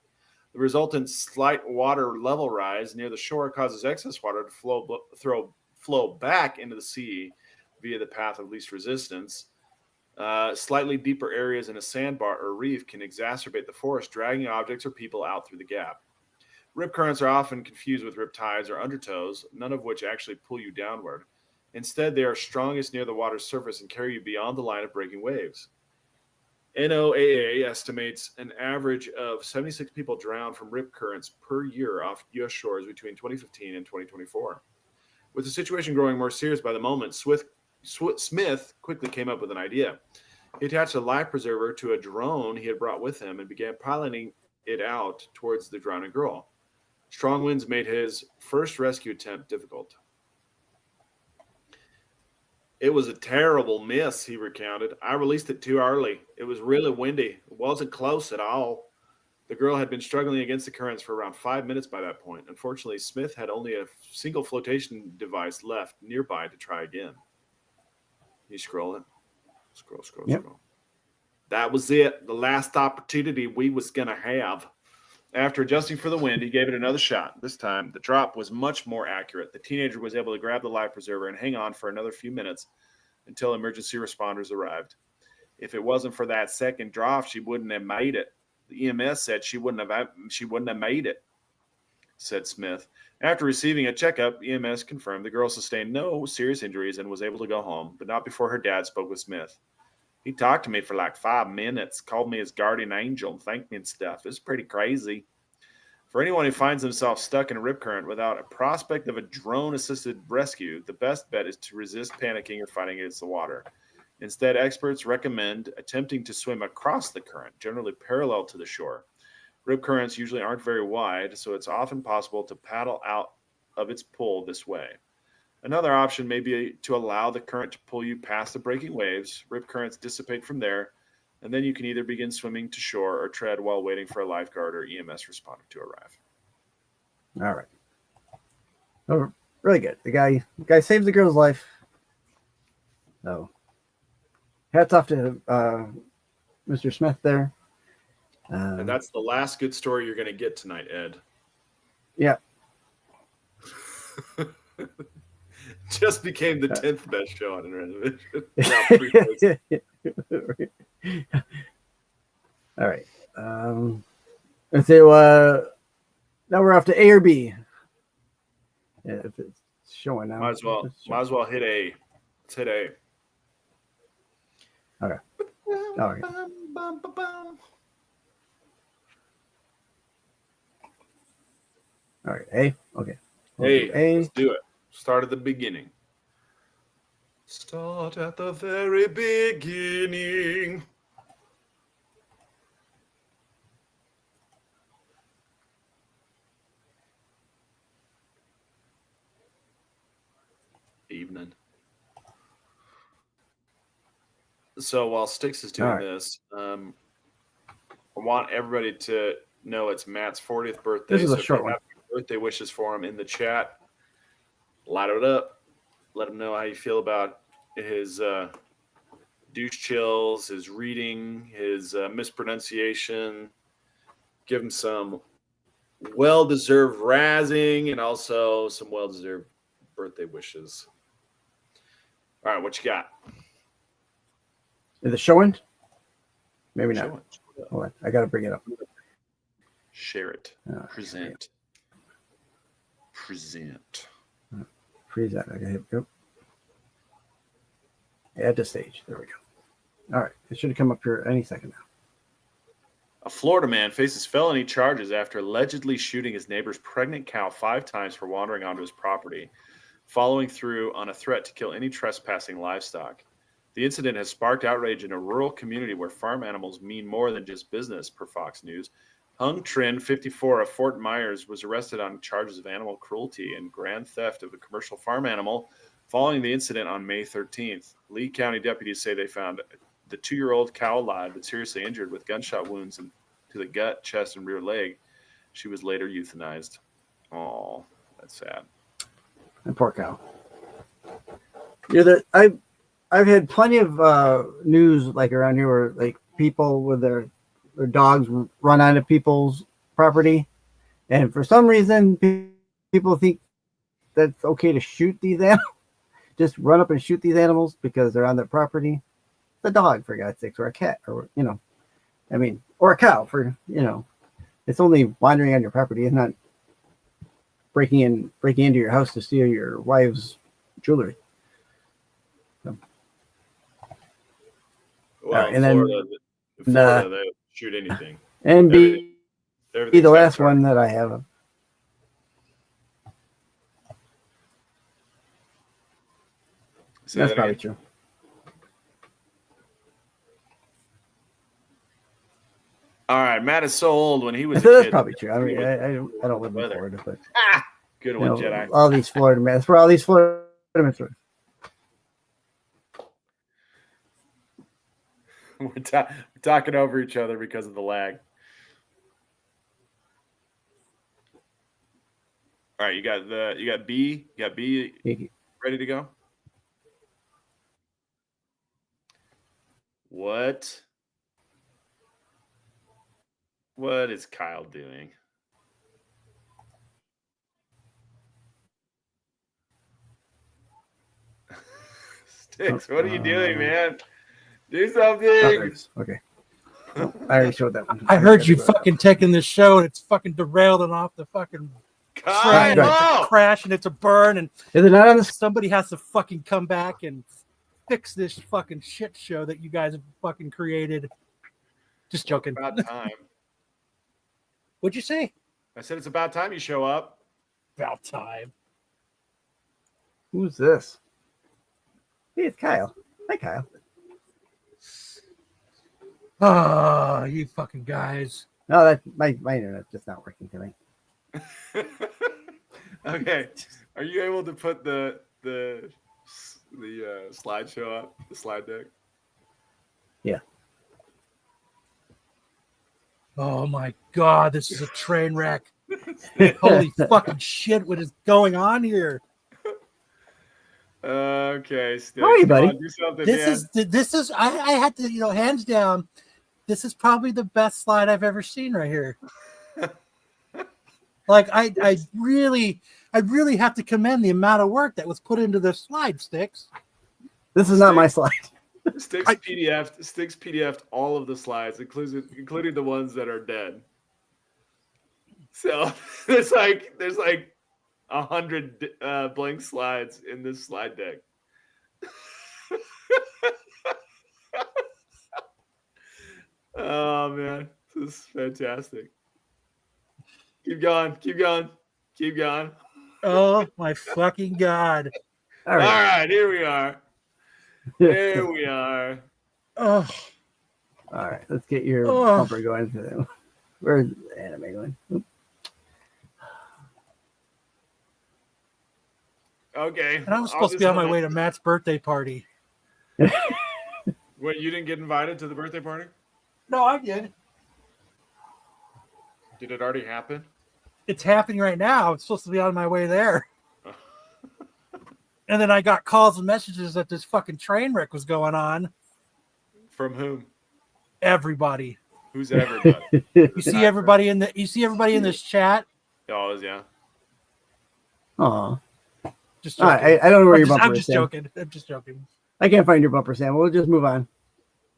The resultant slight water level rise near the shore causes excess water to flow back into the sea, via the path of least resistance. Slightly deeper areas in a sandbar or reef can exacerbate the force, dragging objects or people out through the gap. Rip currents are often confused with rip tides or undertows, none of which actually pull you downward. Instead, they are strongest near the water's surface and carry you beyond the line of breaking waves. NOAA estimates an average of 76 people drown from rip currents per year off U.S. shores between 2015 and 2024. With the situation growing more serious by the moment, Smith quickly came up with an idea. He attached a life preserver to a drone he had brought with him and began piloting it out towards the drowning girl. Strong winds made his first rescue attempt difficult. It was a terrible miss, he recounted. I released it too early. It was really windy. It wasn't close at all. The girl had been struggling against the currents for around 5 minutes by that point. Unfortunately, Smith had only a single flotation device left nearby to try again. You scrolling? Scroll. That was it. The last opportunity we was going to have. After adjusting for the wind, he gave it another shot. This time, the drop was much more accurate. The teenager was able to grab the life preserver and hang on for another few minutes until emergency responders arrived. If it wasn't for that second drop, she wouldn't have made it. The EMS said she wouldn't have made it, said Smith. After receiving a checkup, EMS confirmed the girl sustained no serious injuries and was able to go home, but not before her dad spoke with Smith. He talked to me for like 5 minutes, called me his guardian angel, and thanked me and stuff. It's pretty crazy. For anyone who finds himself stuck in a rip current without a prospect of a drone-assisted rescue, the best bet is to resist panicking or fighting against the water. Instead, experts recommend attempting to swim across the current, generally parallel to the shore. Rip currents usually aren't very wide, so it's often possible to paddle out of its pull this way. Another option may be to allow the current to pull you past the breaking waves. Rip currents dissipate from there, and then you can either begin swimming to shore or tread while waiting for a lifeguard or EMS responder to arrive. All right. Oh, really good. The guy saved the girl's life. So, hats off to Mr. Smith there. And that's the last good story you're going to get tonight, Ed. Yeah. Just became the 10th best show on Internet. All right. Let's say now we're off to A or B. Yeah, if it's showing now. Might as well hit A. Let's hit A. Okay. All right. All right. A. Okay. A. Let's do it. Start at the beginning. Start at the very beginning. Evening. So while Styx is doing this, I want everybody to know it's Matt's 40th birthday. This is a short one. Birthday wishes for him in the chat. Light it up. Let him know how you feel about his douche chills, his reading, his mispronunciation. Give him some well-deserved razzing and also some well-deserved birthday wishes. All right, what you got? Is it showing? Maybe not. Show it. Hold on. I got to bring it up. Share it. Present. Present. Freeze that. Okay, here we go. Add to stage. There we go. All right. It should come up here any second now. A Florida man faces felony charges after allegedly shooting his neighbor's pregnant cow 5 times for wandering onto his property, following through on a threat to kill any trespassing livestock. The incident has sparked outrage in a rural community where farm animals mean more than just business, per Fox News. Hung Trin, 54, of Fort Myers, was arrested on charges of animal cruelty and grand theft of a commercial farm animal following the incident on May 13th. Lee County deputies say they found the 2-year-old cow alive but seriously injured with gunshot wounds to the gut, chest, and rear leg. She was later euthanized. Oh, that's sad. And poor cow. Yeah, I've had plenty of news like around here where like people with their dogs run onto people's property, and for some reason people think that's okay to shoot these animals. just run up and shoot these animals because they're on their property. It's a dog, for God's sakes, or a cat, or or a cow. It's only wandering on your property. It's not breaking into your house to steal your wife's jewelry. So. Well, and Florida, then they shoot anything. And be the last one that I have. That's probably true. All right, Matt is so old. When he was that's probably true. I mean, I don't live in Florida, but good one, Jedi. All these Florida men. That's where all these Florida men are. We're talking over each other because of the lag. All right, you got B ready to go. What is Kyle doing? Sticks, what are you doing, man? Do something. Okay. Oh, I already showed that one. I heard you fucking taking this show and it's fucking derailed and off the fucking train. It's a crash and it's a burn and is it not on the... somebody has to fucking come back and fix this fucking shit show that you guys have fucking created. Just joking. It's about time. What'd you say? I said it's about time you show up. About time. Who's this? Hey, it's Kyle. Hi, Kyle. Oh, you fucking guys. No, that my internet's just not working tonight. Okay. Are you able to put the slideshow up, the slide deck? Yeah. Oh my God, this is a train wreck. Holy fucking shit, what is going on here? Okay, Sticks. How are you, buddy? Do something, This is I had to, hands down, this is probably the best slide I've ever seen right here. Like I really have to commend the amount of work that was put into the slide, Sticks. This is not my slide. Sticks PDF'd all of the slides, including the ones that are dead. So there's like 100 blank slides in this slide deck. Oh man, this is fantastic. Keep going. Oh my fucking God. All right, here we are. Oh. All right, let's get your bumper going. Where's the anime going? Oops. Okay. And I was supposed to be on my way to Matt's birthday party. Wait, you didn't get invited to the birthday party? No, I did. Did it already happen? It's happening right now. I'm supposed to be on my way there. And then I got calls and messages that this fucking train wreck was going on. From whom? Everybody. Who's everybody? You see everybody in this chat? Oh, yeah. Aw. Just joking. I don't know where your bumper is. I'm just joking. I can't find your bumper, Sam. We'll just move on.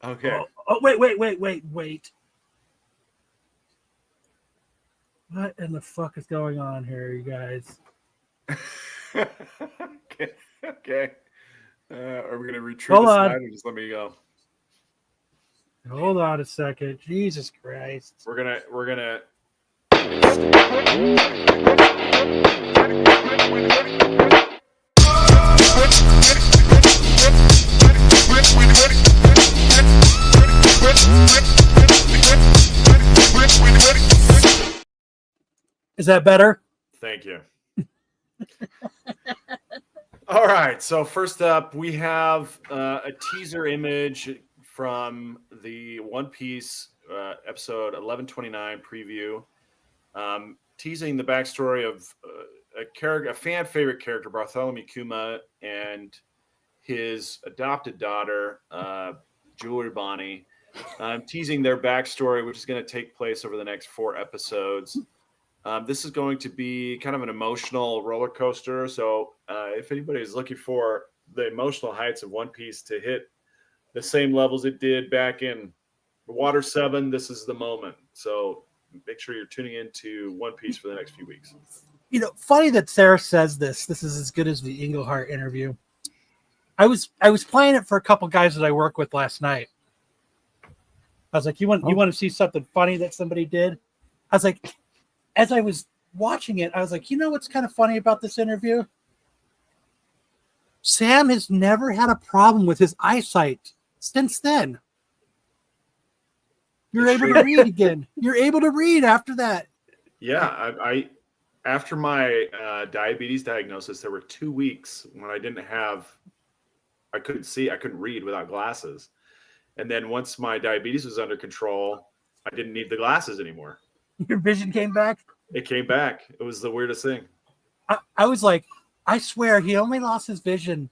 Okay. Wait. What in the fuck is going on here, you guys? Okay. Are we gonna retrieve the slide or just let me go? Hold on a second. Jesus Christ. We're gonna Is that better? Thank you. All right. So first up, we have a teaser image from the One Piece episode 1129 preview, teasing the backstory of a fan favorite character, Bartholomew Kuma, and his adopted daughter, Jewelry Bonnie, teasing their backstory, which is going to take place over the next 4 episodes. This is going to be kind of an emotional roller coaster. So if anybody is looking for the emotional heights of One Piece to hit the same levels it did back in Water 7. This is the moment. So make sure you're tuning into One Piece for the next few weeks. Funny that Sarah says this. This is as good as the Englehart interview. I was playing it for a couple guys that I work with last night. I was like, you want to see something funny that somebody did? I was like, as I was watching it, I was like, what's kind of funny about this interview? Sam has never had a problem with his eyesight since then. You're able to read again. You're able to read after that. Yeah, I after my diabetes diagnosis, there were 2 weeks when I couldn't see, I couldn't read without glasses. And then once my diabetes was under control, I didn't need the glasses anymore. Your vision came back? It came back. It was the weirdest thing. I was like, I swear he only lost his vision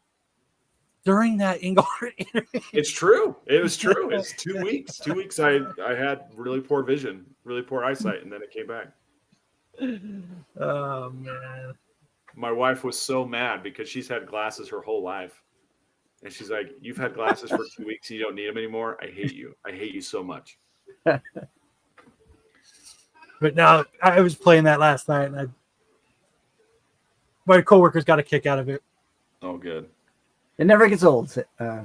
during that Engelhart interview. It's true. It was true. It's 2 weeks. 2 weeks I had really poor vision, really poor eyesight, and then it came back. Oh, man. My wife was so mad because she's had glasses her whole life. And she's like, you've had glasses for 2 weeks and you don't need them anymore? I hate you. I hate you so much. But now, I was playing that last night, and my coworkers got a kick out of it. Oh, good. It never gets old,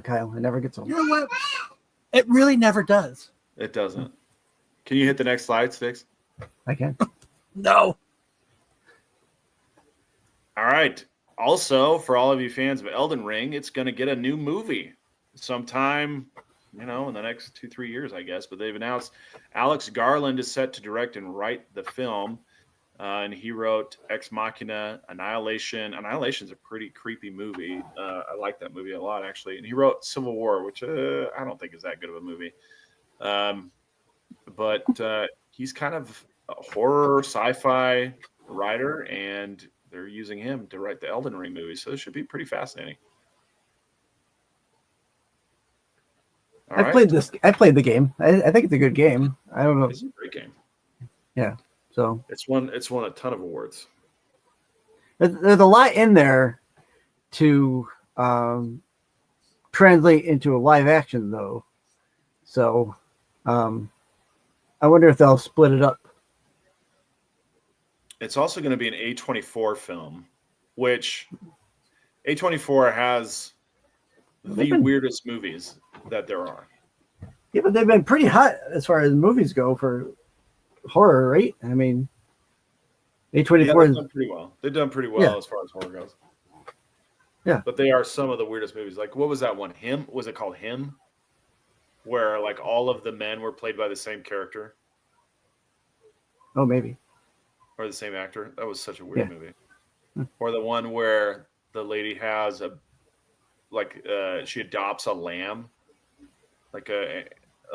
Kyle. It never gets old. You know what? It really never does. It doesn't. Can you hit the next slide, Sticks? I can. No. All right. Also, for all of you fans of Elden Ring, it's going to get a new movie sometime, in the next 2-3 years, I guess. But they've announced Alex Garland is set to direct and write the film. And he wrote Ex Machina, Annihilation. Annihilation's a pretty creepy movie. I like that movie a lot, actually. And he wrote Civil War, which I don't think is that good of a movie. But he's kind of a horror sci-fi writer, and they're using him to write the Elden Ring movie. So this should be pretty fascinating. I played the game. I think it's a good game. I don't know. It's a great game. Yeah. So It's won a ton of awards. there's a lot in there to translate into a live action, though. So I wonder if they'll split it up. It's also going to be an A24 film, which A24 has the weirdest movies that there are. Yeah, but they've been pretty hot as far as movies go for horror, right? I mean, A24 they've done pretty well. They've done pretty well as far as horror goes. Yeah. But they are some of the weirdest movies. Like, what was that one? Him? Was it called Him? Where, like, all of the men were played by the same character. Oh, maybe. Or the same actor. That was such a weird movie. Or the one where the lady has she adopts a lamb. Like a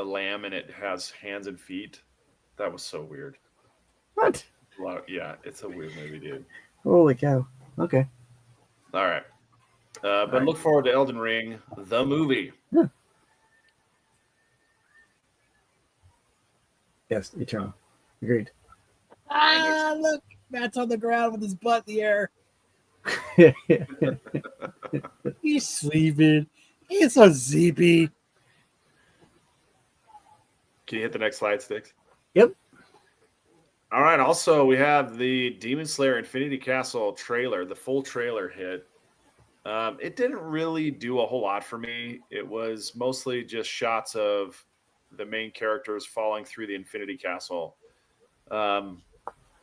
lamb, and it has hands and feet. That was so weird. What? It's a weird movie, dude. Holy cow. Okay. All right. But look forward to Elden Ring, the movie. Yeah. Yes, Eternal. Agreed. Look. Matt's on the ground with his butt in the air. He's sleeping. He's so sleepy. Can you hit the next slide, Sticks? Yep. All right. Also, we have the Demon Slayer Infinity Castle trailer. The full trailer hit. It didn't really do a whole lot for me. It was mostly just shots of the main characters falling through the Infinity Castle.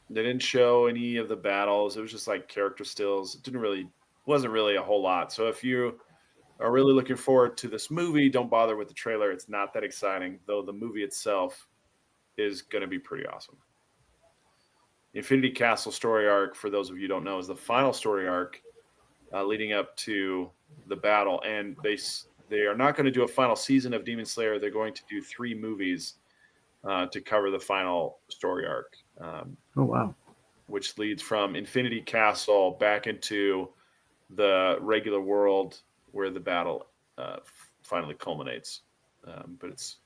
They didn't show any of the battles. It was just like character stills. It wasn't really a whole lot. So if you are really looking forward to this movie, don't bother with the trailer. It's not that exciting, though the movie itself is going to be pretty awesome. The Infinity Castle story arc, for those of you who don't know, is the final story arc leading up to the battle. And they are not going to do a final season of Demon Slayer. They're going to do 3 movies to cover the final story arc. Oh, wow. Which leads from Infinity Castle back into the regular world where the battle finally culminates. But it's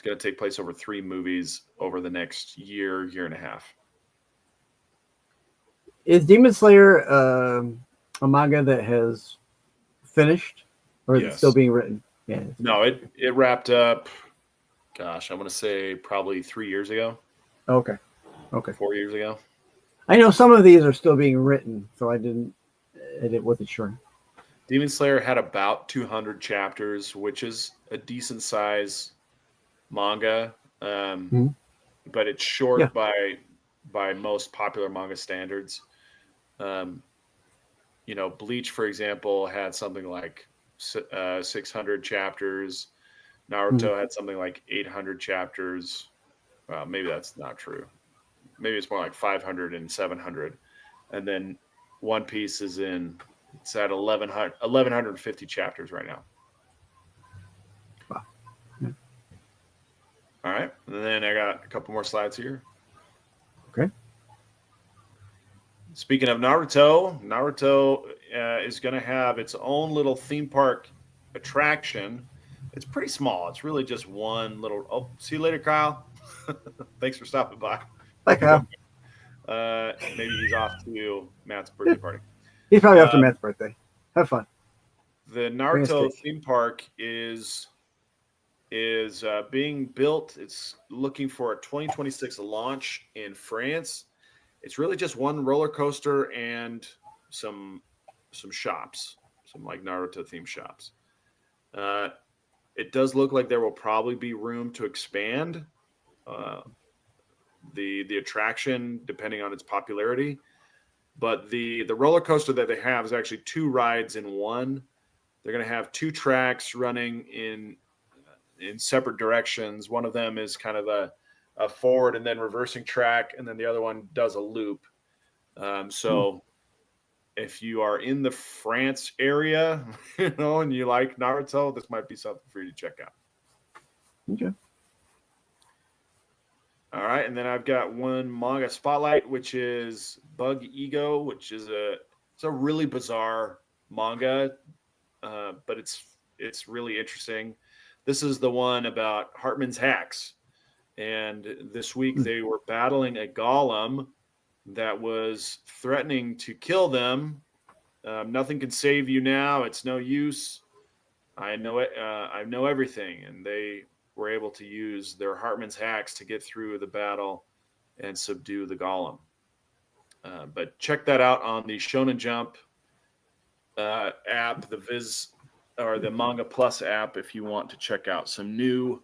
going to take place over 3 movies over the next year and a half. Is Demon Slayer a manga that has finished, or is it Yes. still being written? Yeah. No, it wrapped up. Gosh, I want to say probably 3 years ago, Okay. Okay. 4 years ago. I know some of these are still being written, so I wasn't sure. Demon Slayer had about 200 chapters, which is a decent size manga, Mhm. but it's short Yeah. by most popular manga standards. Bleach, for example, had something like 600 chapters. Naruto had something like 800 chapters. Well, maybe that's not true. Maybe it's more like 500 and 700. And then One Piece it's at 1150 chapters right now. Wow. Yeah. All right. And then I got a couple more slides here. Okay. Speaking of Naruto is going to have its own little theme park attraction. It's pretty small. It's really just one little. Oh, see you later, Kyle. Thanks for stopping by. Bye, Kyle. Maybe he's off to Matt's birthday party. He's probably after Matt's birthday. Have fun. The Naruto theme park is being built. It's looking for a 2026 launch in France. It's really just one roller coaster and some shops, some like Naruto themed shops. It does look like there will probably be room to expand the attraction depending on its popularity. But the roller coaster that they have is actually 2 rides in one. They're going to have 2 tracks running in separate directions. One of them is kind of a forward and then reversing track, and then the other one does a loop. So if you are in the France area, and you like Naruto, this might be something for you to check out. Okay. All right, and then I've got one manga spotlight, which is Bug Ego, which is it's a really bizarre manga, but it's really interesting. This is the one about Hartman's hacks. And this week they were battling a golem that was threatening to kill them. Nothing can save you now. It's no use. I know it. I know everything. And they were able to use their Hartman's hacks to get through the battle and subdue the golem. But check that out on the Shonen Jump app, the Viz or the Manga Plus app, if you want to check out some new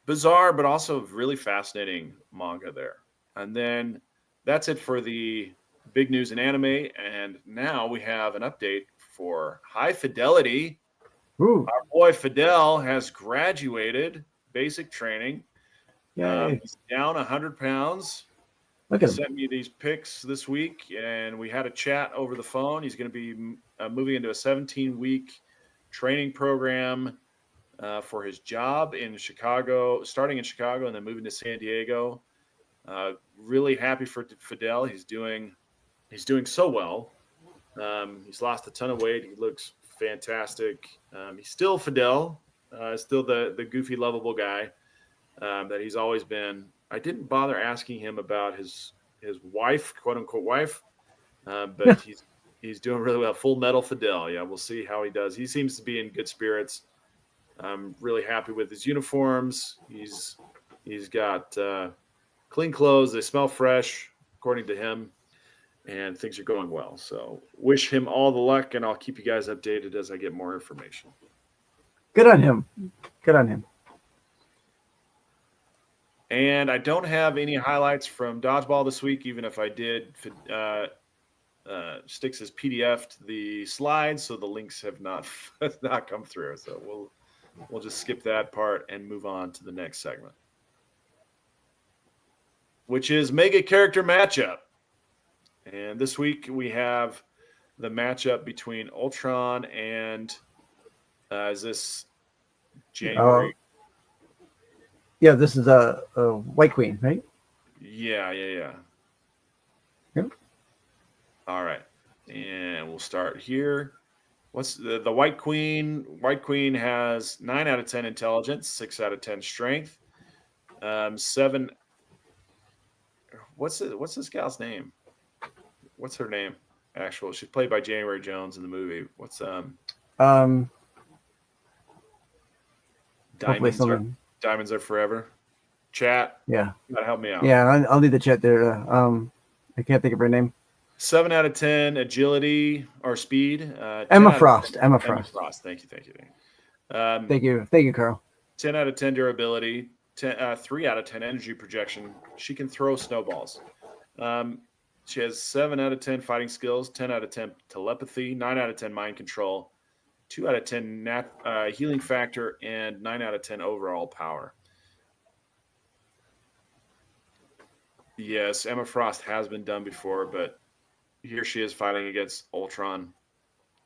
bizarre, but also really fascinating manga there. And then that's it for the big news in anime. And now we have an update for High Fidelity. Ooh. Our boy Fidel has graduated basic training. He's down 100 pounds. Look He at him. sent me these pics this week, and we had a chat over the phone. He's going to be moving into a 17-week training program for his job in Chicago, starting in Chicago and then moving to San Diego. Really happy for Fidel. He's doing so well. He's lost a ton of weight. He looks fantastic. He's still Fidel, still the goofy, lovable guy that he's always been. I didn't bother asking him about his wife, quote unquote wife, but he's doing really well. Full Metal Fidel. Yeah, we'll see how he does. He seems to be in good spirits. I'm really happy with his uniforms. He's got clean clothes. They smell fresh, according to him, and things are going well. So wish him all the luck, and I'll keep you guys updated as I get more information. Good on him. Good on him. And I don't have any highlights from Dodgeball this week, even if I did. Sticks has PDF'd the slides, so the links have not come through. So we'll just skip that part and move on to the next segment, which is Mega Character Matchup. And this week we have the matchup between Ultron and is this January? Yeah, this is a White Queen, right? Yeah. Yep. All right, and we'll start here. What's the White Queen? White Queen has 9 out of 10 intelligence, 6 out of 10 strength, 7. What's this gal's name? What's her name? actual. She's played by January Jones in the movie. What's Hopefully someone. Diamonds are forever. Chat. Yeah. You gotta help me out. Yeah, I'll need the chat there. I can't think of her name. 7 out of 10 agility or speed. Emma Frost. Emma Emma Frost. Frost. Thank you. Thank you, Carl. 10 out of 10 durability. 3 out of 10 energy projection. She can throw snowballs. She has 7 out of 10 fighting skills, 10 out of 10 telepathy, 9 out of 10 mind control, 2 out of 10 healing factor, and 9 out of 10 overall power. Yes, Emma Frost has been done before, but here she is fighting against Ultron.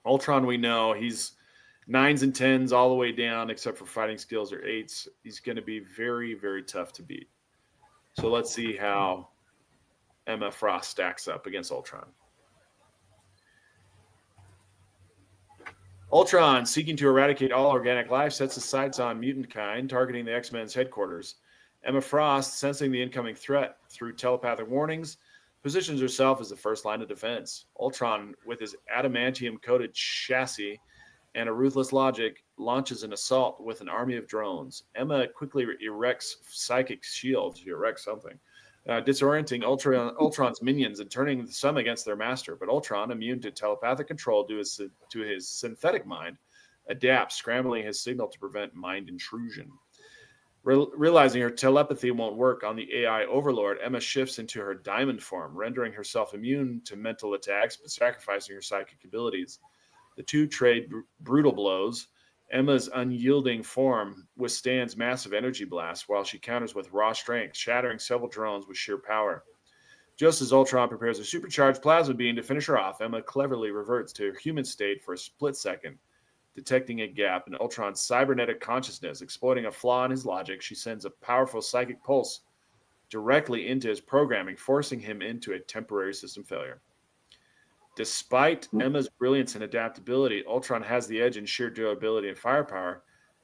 Ultron, we know he's 9s and 10s all the way down, except for fighting skills or 8s. He's going to be very, very tough to beat. So let's see how Emma Frost stacks up against Ultron. Ultron, seeking to eradicate all organic life, sets his sights on mutant kind, targeting the X-Men's headquarters. Emma Frost, sensing the incoming threat through telepathic warnings, positions herself as the first line of defense. Ultron, with his adamantium-coated chassis and a ruthless logic, launches an assault with an army of drones. Emma quickly erects psychic shields. She erects something. Disorienting Ultron's minions and turning some against their master. But Ultron, immune to telepathic control due to his synthetic mind, adapts, scrambling his signal to prevent mind intrusion. Realizing her telepathy won't work on the AI overlord, Emma shifts into her diamond form, rendering herself immune to mental attacks, but sacrificing her psychic abilities. The two trade brutal blows. Emma's unyielding form withstands massive energy blasts while she counters with raw strength, shattering several drones with sheer power. Just as Ultron prepares a supercharged plasma beam to finish her off, Emma cleverly reverts to her human state for a split second. Detecting a gap in Ultron's cybernetic consciousness, exploiting a flaw in his logic, she sends a powerful psychic pulse directly into his programming, forcing him into a temporary system failure. Despite Emma's brilliance and adaptability, Ultron has the edge in sheer durability and firepower.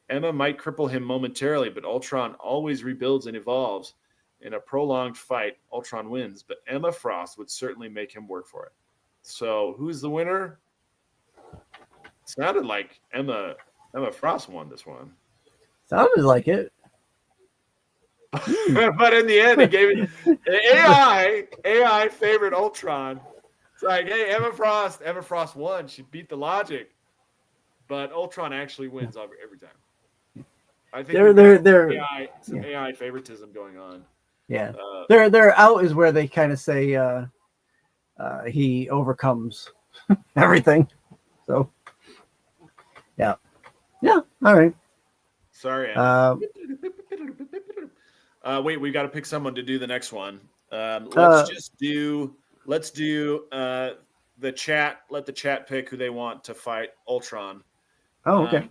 Emma might cripple him momentarily, but Ultron always rebuilds and evolves. In a prolonged fight, Ultron wins, but Emma Frost would certainly make him work for it. So, who's the winner? Sounded like Emma Frost won this one. Sounded like it. But in the end, it gave it the AI favored Ultron. It's like, hey, Emma Frost won. She beat the logic. But Ultron actually wins every time. I think they're AI favoritism going on. Yeah. Their out is where they kind of say he overcomes everything. So yeah. All right. Sorry. Wait, we got to pick someone to do the next one. Let's do the chat. Let the chat pick who they want to fight Ultron. Oh, okay.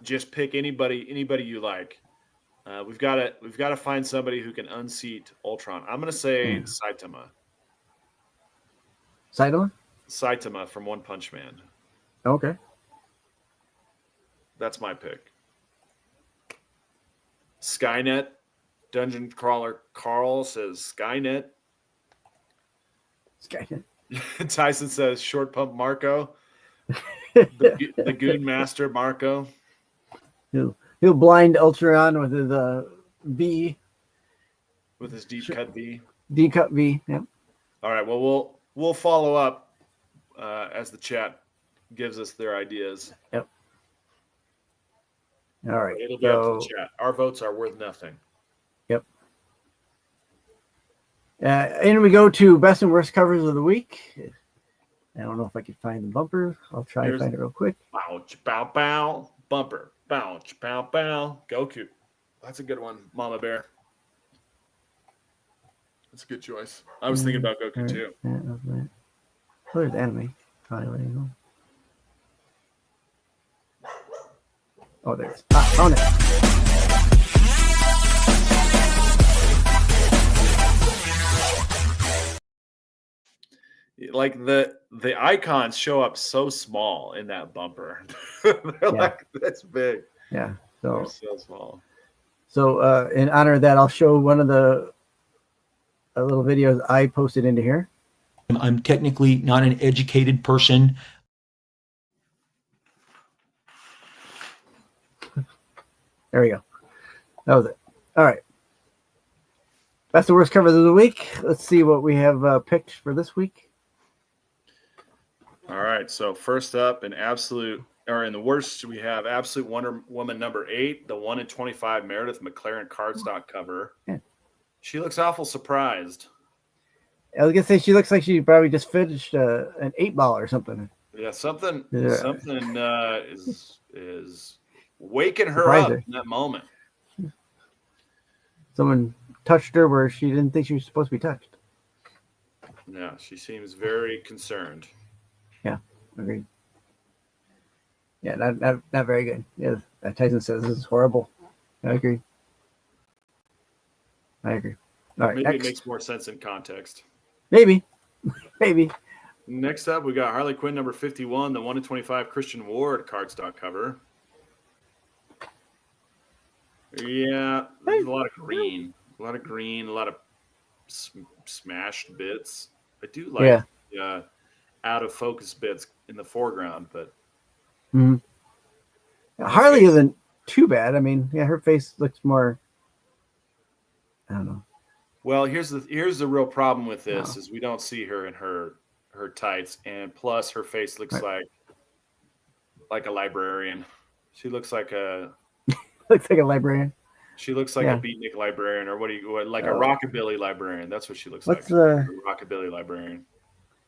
Just pick anybody you like. We've got to find somebody who can unseat Ultron. I'm gonna say Saitama. Saitama from One Punch Man. Okay. That's my pick. Skynet. Dungeon Crawler Carl says Skynet. Tyson says Short Pump Marco. The Goon Master Marco. He'll blind Ultron with his V. With his deep cut V. Deep cut V. Yep. All right. Well, we'll follow up as the chat gives us their ideas. Yep. All right. It'll be up to the chat. Our votes are worth nothing. Yep. And we go to best and worst covers of the week. I don't know if I can find the bumper. I'll try and find it real quick. Bounce, bow, bow, bumper. Bounce, bow, bow. Goku. That's a good one, Mama Bear. That's a good choice. I was thinking about Goku too. Yeah, that's right. Where's anime? Probably where you go. Oh, there it is. Found it. Like the icons show up so small in that bumper. They're like that's big. Yeah. They're so small. So in honor of that, I'll show one of the little videos I posted into here. I'm technically not an educated person. There we go. That was it. All right. That's the worst covers of the week. Let's see what we have picked for this week. All right. So first up, in the worst, we have Absolute Wonder Woman number 8, the 1 in 25 Meredith McLaren cardstock cover. Yeah. She looks awful surprised. I was gonna say she looks like she probably just finished an 8-ball or something. Yeah, something Yeah. is waking her Surprised up her. in that moment. Someone touched her where she didn't think she was supposed to be touched. Yeah, she seems very concerned. Yeah, agreed. Yeah, not very good. Yeah, Tyson says this is horrible. I agree. All right, Maybe next. it makes more sense in context. Maybe. Next up, we got Harley Quinn number 51, the 1 in 25 Christian Ward cardstock cover. Yeah, there's a lot of green, a lot of smashed bits. I do like out of focus bits in the foreground, but Harley isn't too bad. I mean, yeah, her face looks more. I don't know. Well, here's the real problem with this is we don't see her in her tights, and plus her face looks like a librarian. She looks like a librarian. She looks like a beatnik librarian, or like a rockabilly librarian. That's what she looks like. A rockabilly librarian.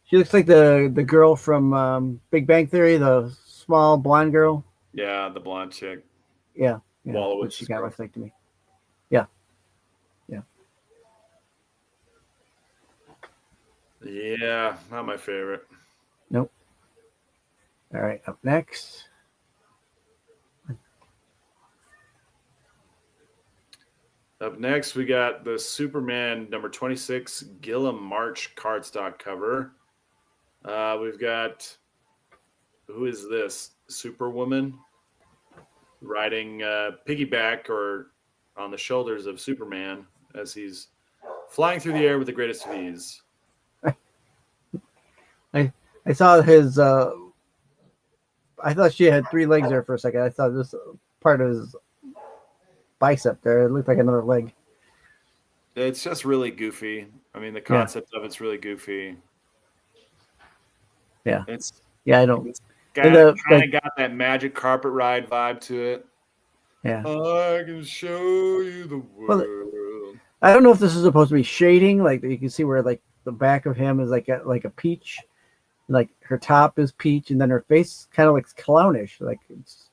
She looks like the girl from Big Bang Theory, the small blonde girl. Yeah, the blonde chick. Yeah. Wallowitz. She kind of looks like to me. Yeah. Yeah, not my favorite. Nope. All right, up next. Up next, we got the Superman number 26 Gillum March cardstock cover. We've got, who is this? Superwoman riding piggyback or on the shoulders of Superman as he's flying through the air with the greatest of ease. I saw his. I thought she had 3 legs there for a second. I thought this part of his bicep there. It looked like another leg. It's just really goofy. I mean, the concept of it's really goofy. Yeah. I don't. It's kind of got that magic carpet ride vibe to it. Yeah. I can show you the world. Well, I don't know if this is supposed to be shading. Like you can see where like the back of him is like a peach. Like her top is peach, and then her face kind of looks clownish. Like it's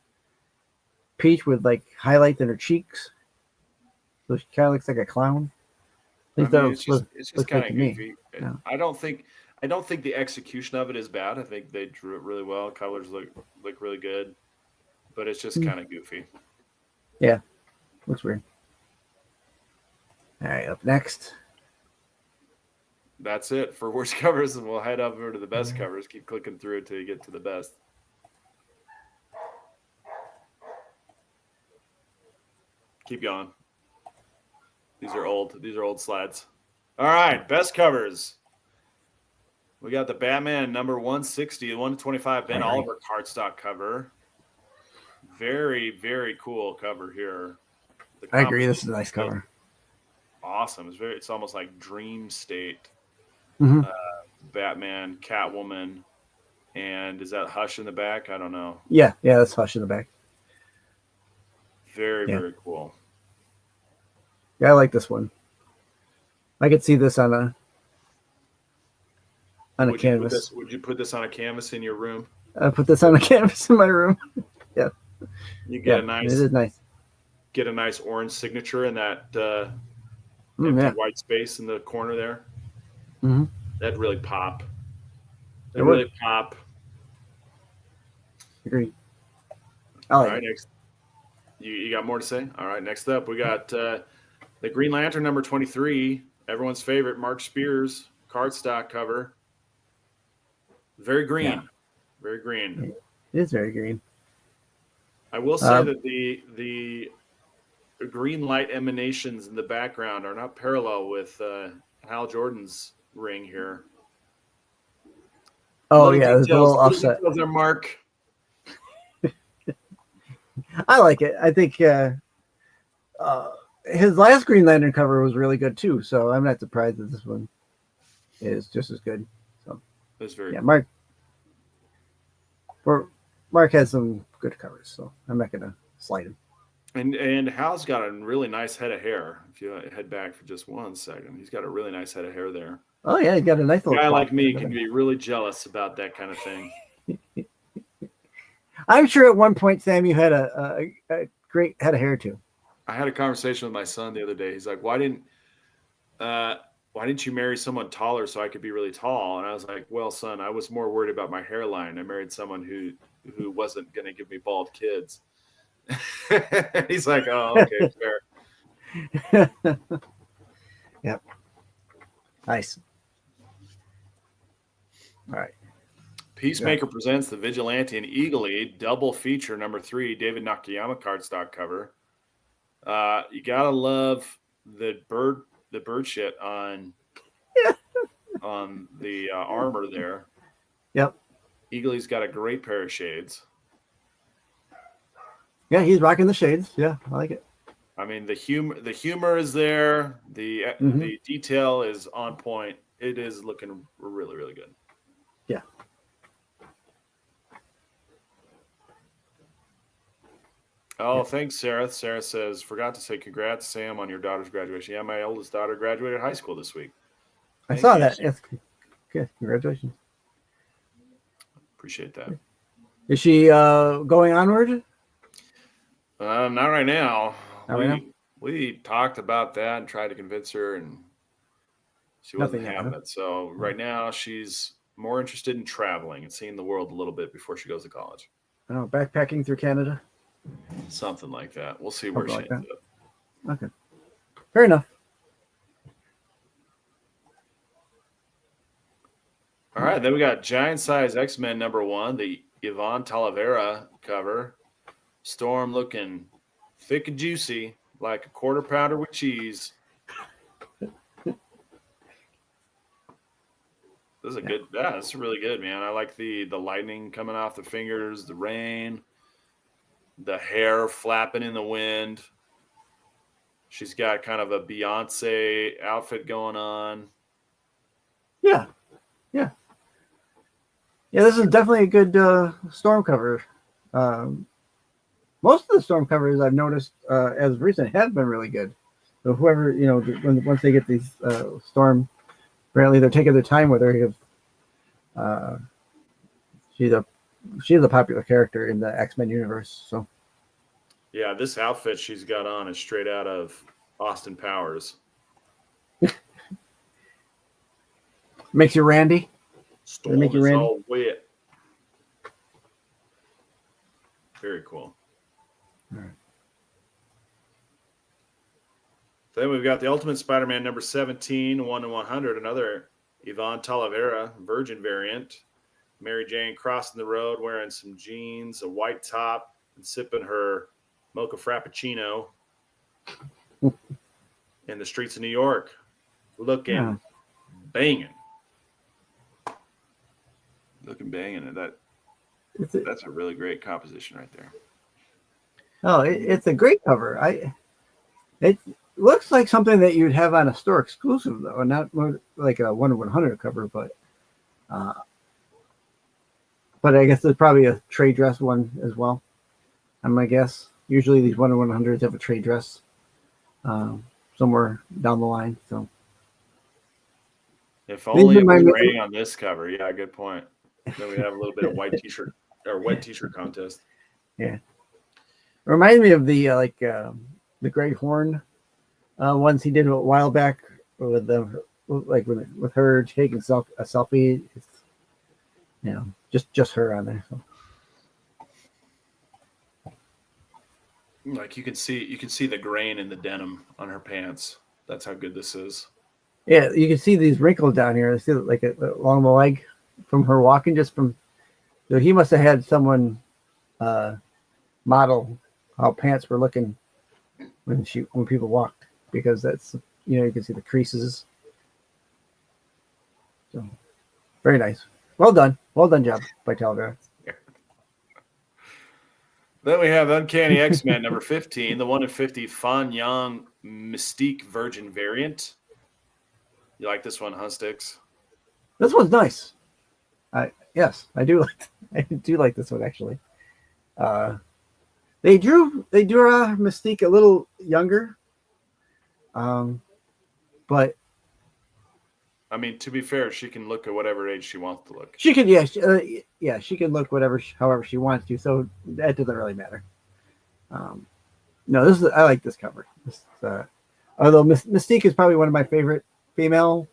peach with like highlights in her cheeks. So she kind of looks like a clown. It's just kind of goofy. Yeah. I don't think the execution of it is bad. I think they drew it really well. Colors look really good, but it's just kind of goofy. Yeah, looks weird. All right, up next. That's it for worst covers, and we'll head over to the best covers. Keep clicking through until you get to the best. Keep going. These are old slides. All right, best covers. We got the Batman number 160, 1 to 25 Ben Oliver cardstock cover. Very, very cool cover here. I agree. This is a nice cover. Awesome. It's almost like dream state. Mm-hmm. Batman, Catwoman, and is that Hush in the back? I don't know. Yeah, that's Hush in the back. Very, very cool. Yeah, I like this one. I could see this on a canvas. Would you put this on a canvas in your room? I put this on a canvas in my room. Yeah. You get a nice. It is nice. Get a nice orange signature in that empty white space in the corner there. Mm-hmm. That'd really pop. Pop. Agreed. All right, next. You got more to say? All right, next up, we got the Green Lantern number 23, everyone's favorite, Mark Spears, cardstock cover. Very green. Yeah. Very green. It is very green. I will say that the green light emanations in the background are not parallel with Hal Jordan's ring here. Oh Little yeah, there's a details, little offset. details there, Mark. I like it. I think his last Green Lantern cover was really good too. So I'm not surprised that this one is just as good. So That's very yeah, cool. Mark has some good covers, so I'm not gonna slight him. And Hal's got a really nice head of hair. If you head back for just 1 second, he's got a really nice head of hair there. Oh yeah, he got a nice A little. guy plot like me there, can doesn't he? be really jealous about that kind of thing. I'm sure at one point, Sam, you had a great head of hair too. I had a conversation with my son the other day. He's like, why didn't you marry someone taller so I could be really tall? And I was like, well, son, I was more worried about my hairline. I married someone who wasn't going to give me bald kids. He's like, oh, okay, fair. Yep. Nice. All right. Peacemaker presents the Vigilante and Eagle Eye double feature number 3, David Nakayama cardstock cover. You gotta love the bird shit on the armor there. Yep. Eagle Eye's got a great pair of shades. Yeah, he's rocking the shades. Yeah, I like it. I mean, the humor is there. The detail is on point. It is looking really, really good. Yeah. Oh, thanks, Sarah. Sarah says, forgot to say congrats, Sam, on your daughter's graduation. Yeah, my oldest daughter graduated high school this week. I saw that. Yes. Good. Congratulations. Appreciate that. Is she going onward? Not right now. Not right now? We talked about that and tried to convince her, and she wasn't Nothing yet, having huh? it. So right now she's more interested in traveling and seeing the world a little bit before she goes to college. I don't know, backpacking through Canada. Something like that. We'll see where Something she like ends that. up. Okay. Fair enough. All right, then we got Giant Size X-Men number 1, the Yvonne Talavera cover. Storm looking thick and juicy, like a quarter pounder with cheese. This is a good, yeah, it's really good, man. I like the lightning coming off the fingers, the rain, the hair flapping in the wind. She's got kind of a Beyonce outfit going on. Yeah. Yeah. Yeah, this is definitely a good storm cover. Most of the storm covers I've noticed as recent have been really good. So whoever, once they get these storm, apparently they're taking their time with her because she's a popular character in the X-Men universe. So Yeah, this outfit she's got on is straight out of Austin Powers. makes you Randy. Storm make you is Randy? all wet. Very cool. All right. Then we've got the Ultimate Spider-Man number 17, 1/100, another Yvonne Talavera Virgin variant. Mary Jane crossing the road wearing some jeans, a white top, and sipping her mocha frappuccino in the streets of New York. Looking banging. Looking banging. That's a really great composition right there. Oh, it's a great cover. It looks like something that you'd have on a store exclusive though, and not more like a 1/100 cover, but I guess there's probably a trade dress one as well. I'm my guess. Usually these 1/100s have a trade dress somewhere down the line. So If only it was remind me- raining on this cover. Yeah, good point. Then we have a little bit of white t-shirt or wet t-shirt contest. Yeah, reminds me of the Great Horn ones he did a while back with with her taking a selfie. It's, just her on there. So. Like you can see the grain in the denim on her pants. That's how good this is. Yeah, you can see these wrinkles down here. I see like along the leg from her walking. So he must have had someone model how pants were looking when people walked, because that's you can see the creases. So very nice. Well done job by Talavera. Then we have Uncanny X-Men number 15, the 1 in 50 Fan Yang Mystique Virgin variant. You like this one, huh, Sticks? This one's nice. Yes, I do like. I do like this one actually. They drew Mystique a little younger, but I mean, to be fair, she can look at whatever age she wants to look. she can she can look however she wants to. So that doesn't really matter. No, I like this cover. Although Mystique is probably one of my favorite female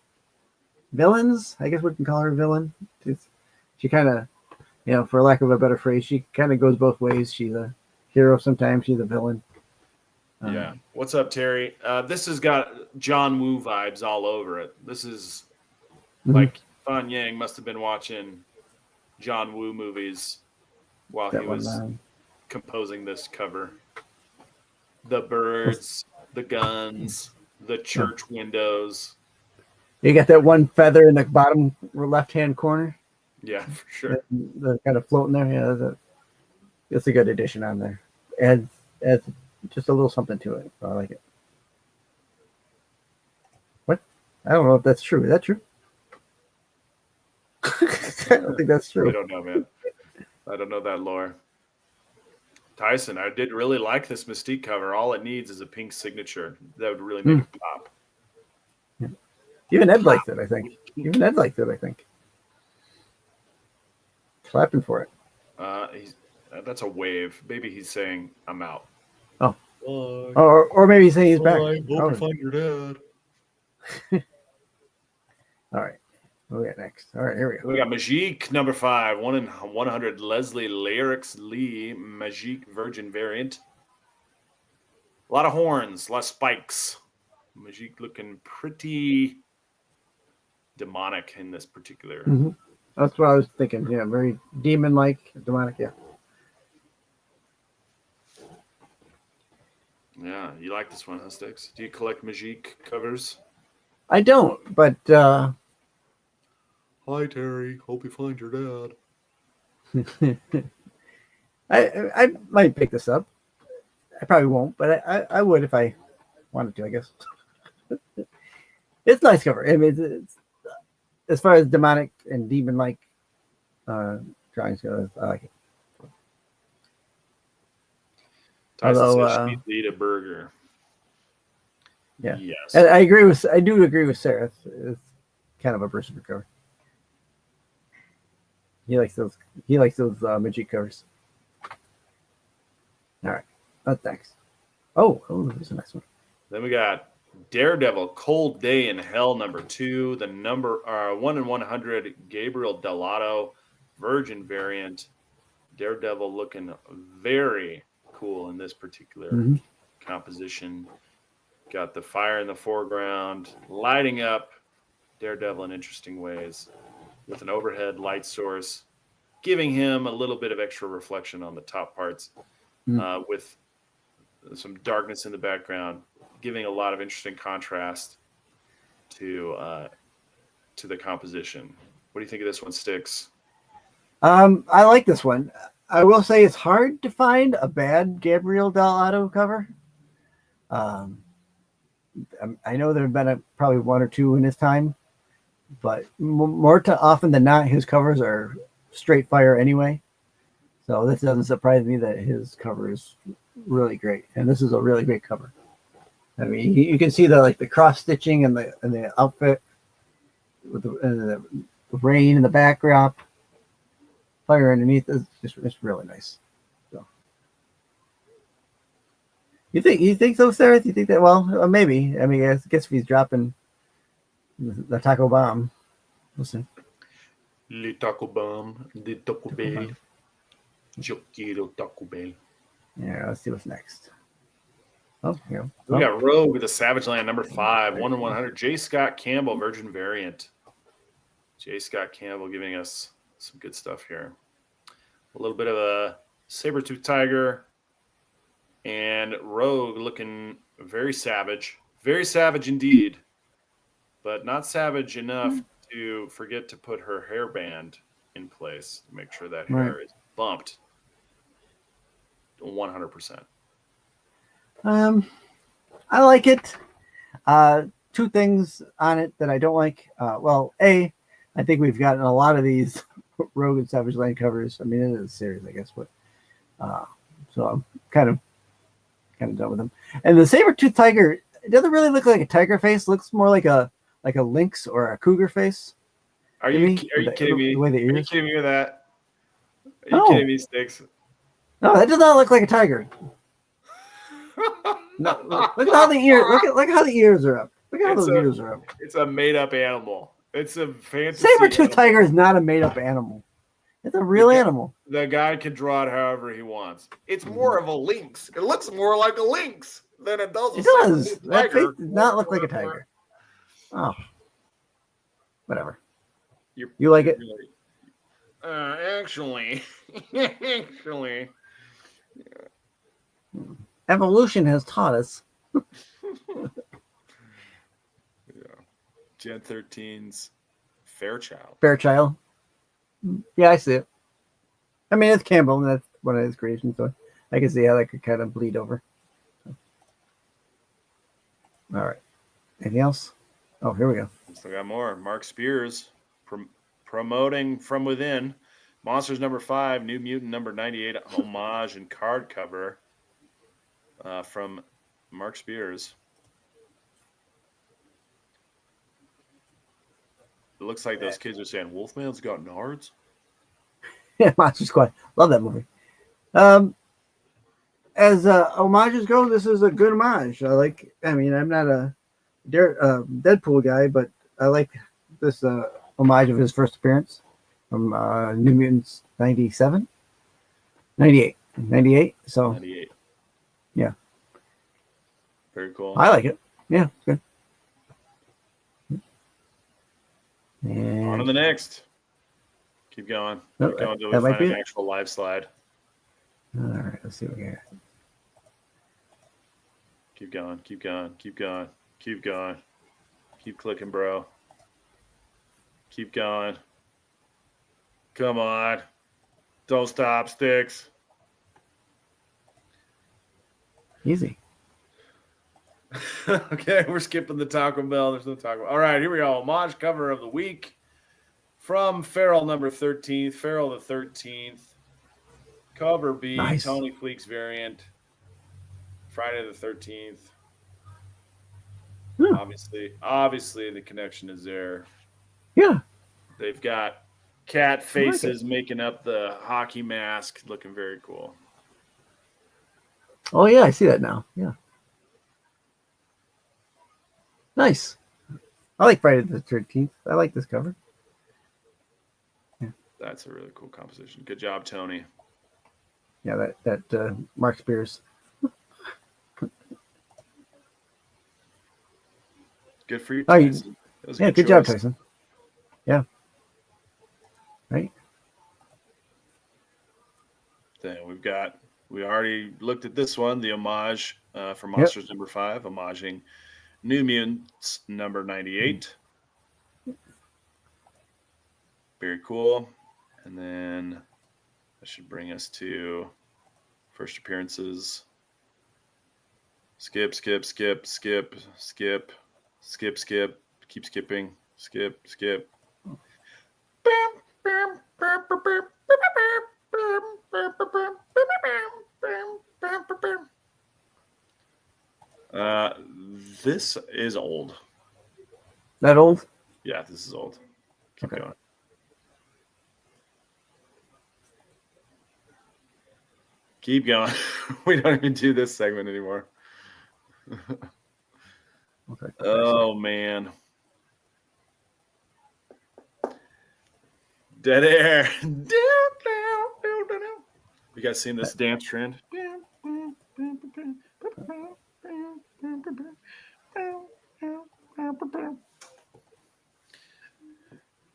villains. I guess we can call her a villain. She kind of, for lack of a better phrase, she kind of goes both ways. She's a hero sometimes. She's a villain. Yeah. What's up, Terry? This has got John Woo vibes all over it. This is like Fan Yang must have been watching John Woo movies while he was composing this cover. The birds, the guns, the church windows. You got that one feather in the bottom left-hand corner. Yeah, for sure. The kind of floating there. Yeah, it's a good addition on there. Adds just a little something to it. I like it. What? I don't know if that's true. Is that true? I don't think that's true. I don't know, man. I don't know that lore. Tyson, I did really like this Mystique cover. All it needs is a pink signature. That would really make it pop. Yeah. Even Ed liked it, I think. Clapping for it. That's a wave. Maybe he's saying, I'm out. Oh. Or maybe he's saying he's back. Hope you find your dad. All right. What we got next? All right, here we go. We got Magique number 5, 1 in 100 Leslie Lyrics Lee Magique Virgin variant. A lot of horns, a lot of spikes. Magique looking pretty demonic in this particular. Mm-hmm. That's what I was thinking. Yeah, very demon-like, demonic. Yeah. Yeah, you like this one, huh, Sticks? Do you collect Magique covers? I don't, but hi, Terry. Hope you find your dad. I might pick this up. I probably won't, but I would if I wanted to, I guess. It's a nice cover. I mean, it's as far as demonic and demon-like drawings go, I like it. Tyson says she'd eat a burger. Yeah. Yes. And I do agree with Sarah. It's kind of a Berserker cover. He likes those Magique covers. All right. What's next? Oh, there's a nice one. Then we got Daredevil Cold Day in Hell number 2, the number 1 in 100 Gabriel Delato Virgin variant. Daredevil looking very cool in this particular composition. Got the fire in the foreground, lighting up Daredevil in interesting ways with an overhead light source, giving him a little bit of extra reflection on the top parts with some darkness in the background, giving a lot of interesting contrast to the composition. What do you think of this one, Sticks? I like this one. I will say it's hard to find a bad Gabriel Delato cover. I know there have been probably 1 or 2 in his time, but more often than not, his covers are straight fire anyway. So this doesn't surprise me that his cover is really great, and this is a really great cover. I mean, you can see the cross stitching and the outfit with the rain in the backdrop, fire underneath. It's really nice. So, you think so, Sarah? Do you think that? Well, maybe. I mean, I guess if he's dropping the taco bomb, we'll see. Le taco bomb, the taco bell. Yo quiero taco bell. Yeah, let's see what's next. Oh, yeah. We got Rogue with the Savage Land number 5, 1 in 100 J. Scott Campbell Virgin variant. J. Scott Campbell giving us some good stuff here. A little bit of a saber-tooth tiger, and Rogue looking very savage indeed, but not savage enough to forget to put her hairband in place to make sure that Right. hair is bumped 100%. I like it. Two things on it that I don't like. Well, A, I think we've gotten a lot of these Rogue and Savage Land covers. I mean, it is a series, I guess, but so I'm kind of done with them. And the saber-tooth tiger, it doesn't really look like a tiger face. It looks more like a lynx or a cougar face. Are to you me, kidding me? the way the Are you ears. kidding me with that? Are you No. kidding me, Sticks? No, that does not look like a tiger. No, look at how the ear. Look how the ears are up. Look how those ears are up. It's a made-up animal. It's a fantasy. Saber-tooth tiger is not a made-up animal. It's a real animal. The guy can draw it however he wants. It's more of a lynx. It looks more like a lynx than it does. It does. That face does not look like a tiger. Oh, whatever. You like it? Really, actually, Evolution has taught us. Gen 13's Fairchild. Fairchild. Yeah, I see it. I mean, it's Campbell, and that's one of his creations, so I can see how that could kind of bleed over. All right. Anything else? Oh, here we go. Still got more. Mark Spears promoting From Within. Monsters #5, New Mutant #98, homage and card cover from Mark Spears. It looks like those kids are saying Wolfman's got nards. Yeah, Monster Squad. Love that movie. As homages go, this is a good homage. I mean, I'm not a Deadpool guy, but I like this homage of his first appearance from New Mutants 97? 98. 98. So 98. Yeah. Very cool. I like it. Yeah, it's good. And On to the next. Keep going. Oh, Keep going until that we might find be an it. actual live slide. all right, let's see what we got. Keep going. Keep going. Keep going. Keep going. Keep clicking, bro. Keep going. Come on. Don't stop, Sticks. Easy. Okay, we're skipping the Taco Bell. There's no Taco Bell. All right, here we go. Homage cover of the week from Farrell #13. Farrell the 13th. Cover B, Nice. Tony Fleek's variant. Friday the 13th. Hmm. Obviously, the connection is there. Yeah. They've got cat faces making up the hockey mask, looking very cool. Oh yeah, I see that now. Yeah. Nice. I like Friday the 13th. I like this cover. That's a really cool composition. Good job, Tony. Yeah, that Mark Spears. Good for you, Oh, Tyson. That was a Yeah, good job, choice. Tyson. Yeah. Right. Then we already looked at this one, the homage for Monsters #5, homaging New Mutants #98. Very cool. And then that should bring us to first appearances. Skip. Keep skipping. Skip. This is old. That old? Yeah, this is old. Keep Okay. going. Keep going. We don't even do this segment anymore. Okay. Oh, man. Dead air. You guys seen this dance trend?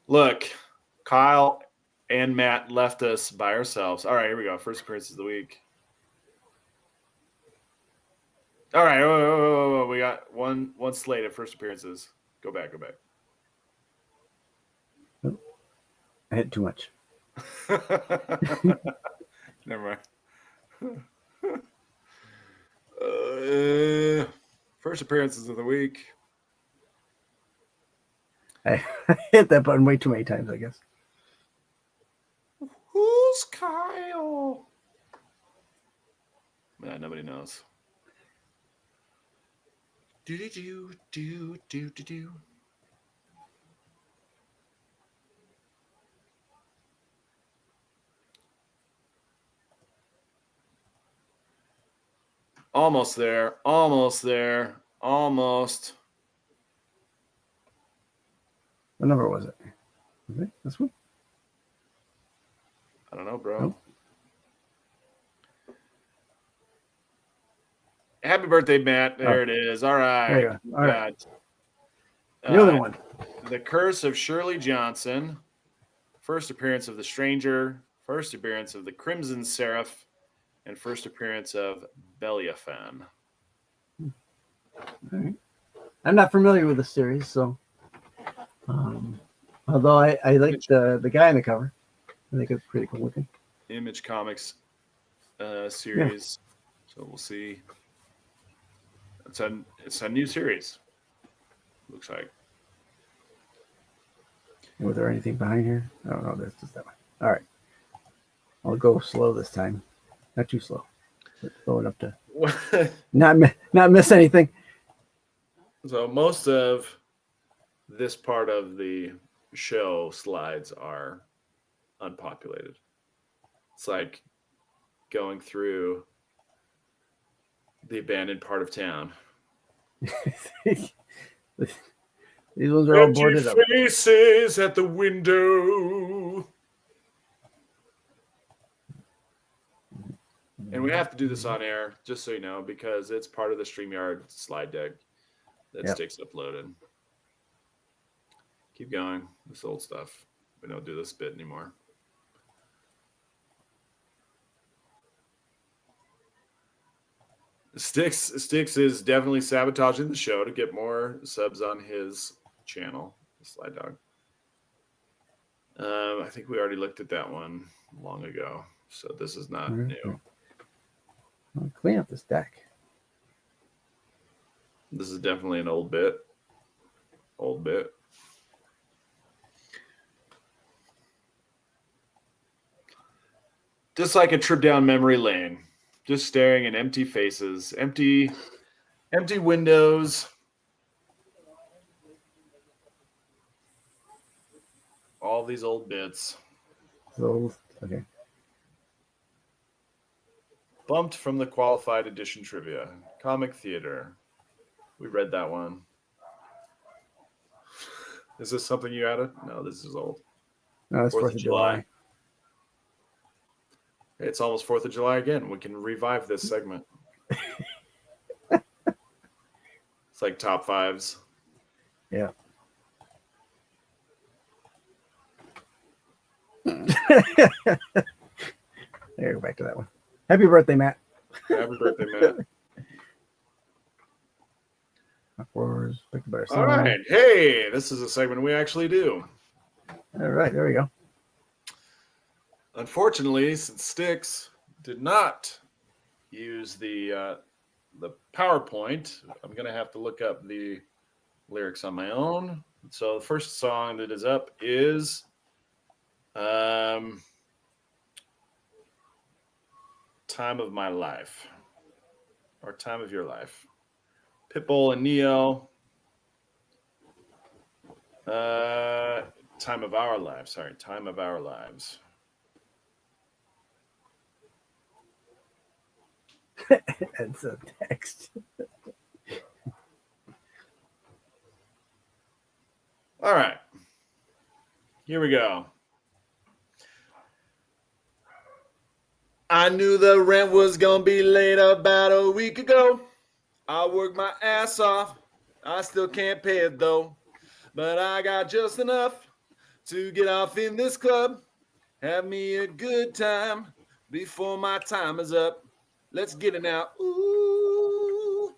Look, Kyle and Matt left us by ourselves. All right, here we go. First appearances of the week. All right, whoa. We got one slate of first appearances. Go back. I hit too much. Never mind. First appearances of the week. I hit that button way too many times, I guess. Who's Kyle? Man, nobody knows. Do. Almost there. Almost. What number was it? Was it this one? I don't know, bro. Nope. Happy birthday, Matt. There it is. All right. There you go. All right. Got, The other one. The Curse of Shirley Johnson. First appearance of The Stranger. First appearance of the Crimson Seraph. And first appearance of Beliafan. All right. I'm not familiar with the series, so although I like the guy on the cover. I think it's pretty cool looking. Image Comics series. Yeah. So we'll see. It's a new series. Looks like. Was there anything behind here? I don't know. That's just that one. All right. I'll go slow this time. Not too slow. But slow enough to not miss anything. So most of this part of the show slides are unpopulated. It's like going through the abandoned part of town. These ones are all boarded up. Faces at the window. And we have to do this on air, just so you know, because it's part of the StreamYard slide deck that Sticks uploaded. Keep going. This old stuff. We don't do this bit anymore. Sticks is definitely sabotaging the show to get more subs on his channel, Slide Dog. I think we already looked at that one long ago, so this is not new. I'll clean up this deck. This is definitely an old bit. Just like a trip down memory lane. Just staring at empty faces, empty windows. All these old bits. Okay. Bumped from the qualified edition trivia. Comic Theater. We read that one. Is this something you added? No, this is old. No, it's 4th of July. It's almost 4th of July again. We can revive this segment. It's like top fives. Yeah. There, go back to that one. Happy birthday, Matt. Happy birthday, Matt. All right. Hey, this is a segment we actually do. All right, there we go. Unfortunately, since Sticks did not use the PowerPoint, I'm going to have to look up the lyrics on my own. So the first song that is up is Time of My Life, or Time of Your Life. Pitbull and Neo. Time of Our Lives. Sorry, Time of Our Lives. It's a text. All right. Here we go. I knew the rent was going to be late about a week ago. I worked my ass off. I still can't pay it though. But I got just enough to get off in this club. Have me a good time before my time is up. Let's get it now. Ooh,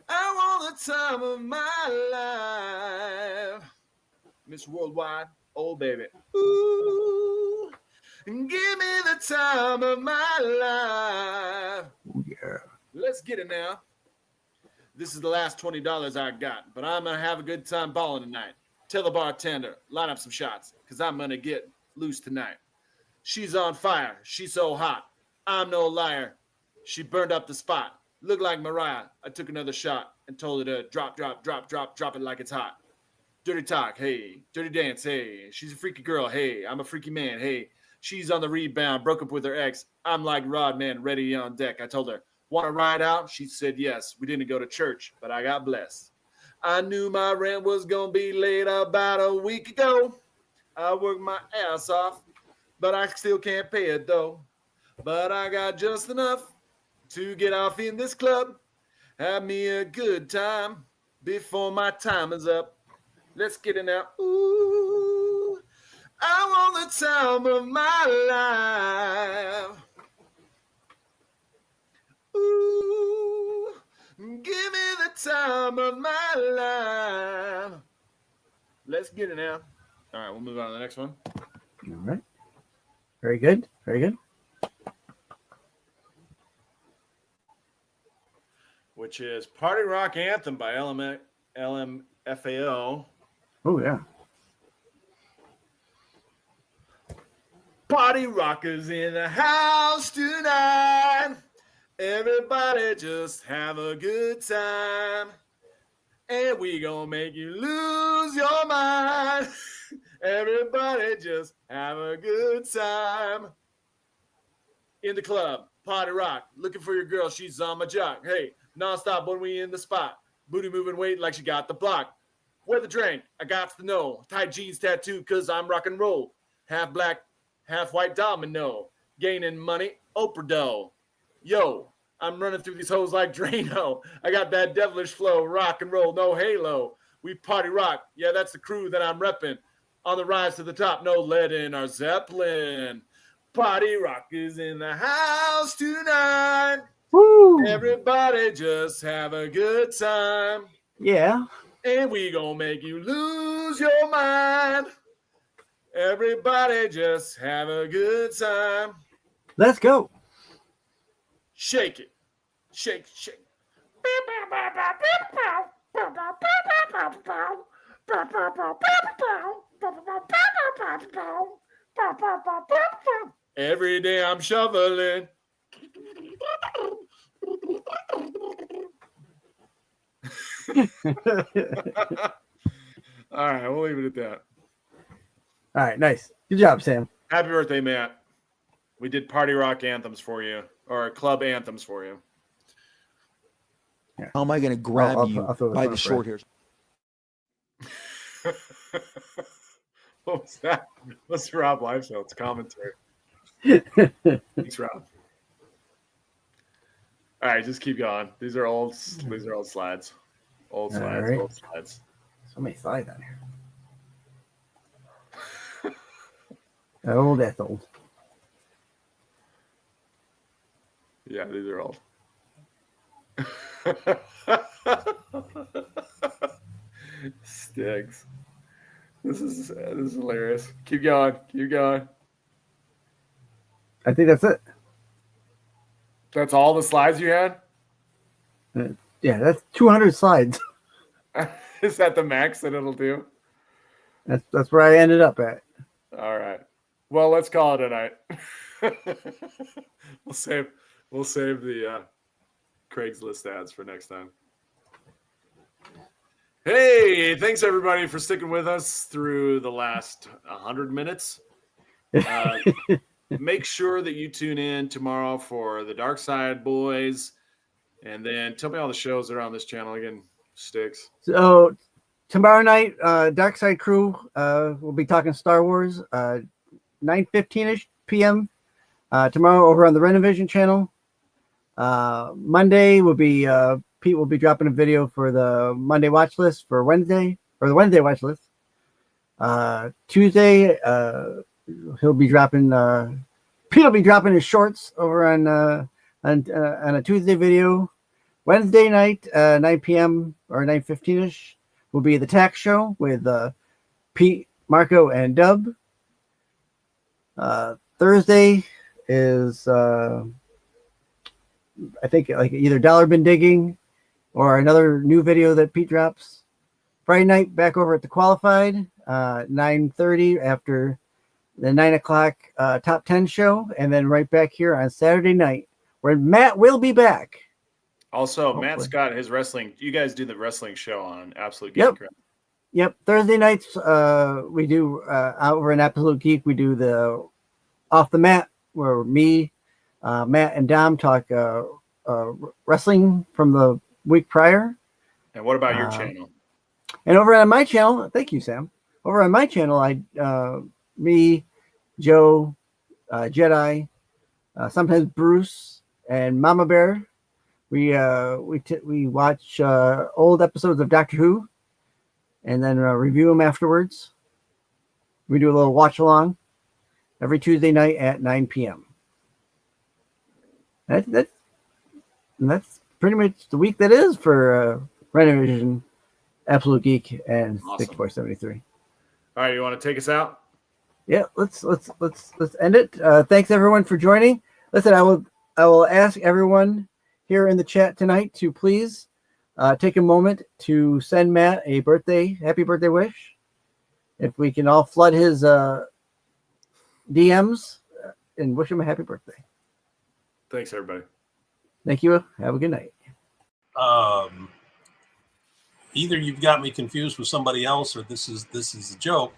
I want the time of my life. Miss Worldwide, oh baby. Ooh, Give me the time of my life. Yeah. Let's get it now. This is the last $20 I got, but I'm going to have a good time balling tonight. Tell the bartender, line up some shots, because I'm going to get loose tonight. She's on fire. She's so hot. I'm no liar. She burned up the spot. Looked like Mariah. I took another shot and told her to drop it like it's hot. Dirty talk, hey. Dirty dance, hey. She's a freaky girl, hey. I'm a freaky man, hey. She's on the rebound, broke up with her ex. I'm like Rodman, ready on deck. I told her, want to ride out? She said yes. We didn't go to church, but I got blessed. I knew my rent was going to be late about a week ago. I worked my ass off, but I still can't pay it though. But I got just enough to get off in this club. Have me a good time before my time is up. Let's get it now. Ooh, I want the time of my life. Ooh, give me the time of my life. Let's get it now. All right, we'll move on to the next one. All right. Very good. Very good. Which is Party Rock Anthem by LMFAO. Oh, yeah. Party rockers in the house tonight. Everybody just have a good time. And we gonna make you lose your mind. Everybody just have a good time. In the club, party rock. Looking for your girl, she's on my jock. Hey, nonstop when we in the spot. Booty moving weight like she got the block. Where the drink? I got to know. Tight jeans tattoo cause I'm rock and roll. Half black, half white domino. Gaining money, Oprah dough. Yo, I'm running through these hoes like Drano. I got that devilish flow, rock and roll, no halo. We party rock. Yeah, that's the crew that I'm repping. On the rise to the top, no lead in our Zeppelin. Party rock is in the house tonight. Woo! Everybody just have a good time. Yeah. And we gonna make you lose your mind. Everybody just have a good time. Let's go. Shake it. Shake, shake. Every day I'm shoveling. All right, we'll leave it at that. All right, nice. Good job, Sam. Happy birthday, Matt. We did party rock anthems for you, or club anthems for you. How am I going to grab I'll you throw this by on the for short hairs? What was that? What's Rob Liefeld's commentary? Thanks, Rob. All right, just keep going. These are old slides. Old slides, right. old slides. So many slides on here. Oh, that's old. Yeah, these are old. Sticks. This is hilarious. Keep going. Keep going. I think that's it. That's all the slides you had? Yeah, that's 200 slides. Is that the max that it'll do? That's where I ended up at. All right. Well, let's call it a night. We'll save the Craigslist ads for next time. Hey, thanks everybody for sticking with us through the last 100 minutes. Make sure that you tune in tomorrow for the Dark Side Boys. And then tell me all the shows that are on this channel again, Sticks. So tomorrow night, Dark Side Crew will be talking Star Wars, 9:15ish p.m. Tomorrow over on the Renovision channel. Monday will be Pete will be dropping a video for the Monday watch list for Wednesday, or the Wednesday watch list. Tuesday, he'll be dropping. Pete will be dropping his shorts over on a Tuesday video. Wednesday night, 9 p.m. or 9:15ish, will be the tax show with Pete, Marco, and Dub. Thursday is I think like either Dollar Bin Digging or another new video that Pete drops. Friday night back over at the Qualified, 9:30 after the 9 o'clock top 10 show, and then right back here on Saturday night where Matt will be back. Also, Hopefully. Matt's got his wrestling. You guys do the wrestling show on Absolute Yep. Geek, right? Yep. Thursday nights, we do over in Absolute Geek, we do the Off the Mat where me, Matt, and Dom talk wrestling from the week prior. And what about your channel? And over on my channel, thank you, Sam. Over on my channel, me, Joe, Jedi, sometimes Bruce, and Mama Bear. We watch old episodes of Doctor Who, and then review them afterwards. We do a little watch along every Tuesday night at 9 p.m. That's pretty much the week that is for Renovision, Absolute Geek, and Awesome. 6473. All right, you want to take us out? Yeah, let's end it. Thanks everyone for joining. Listen, I will ask everyone here in the chat tonight to please take a moment to send Matt a happy birthday wish. If we can all flood his DMs and wish him a happy birthday. Thanks, everybody. Thank you. Have a good night. Either you've got me confused with somebody else, or this is a joke.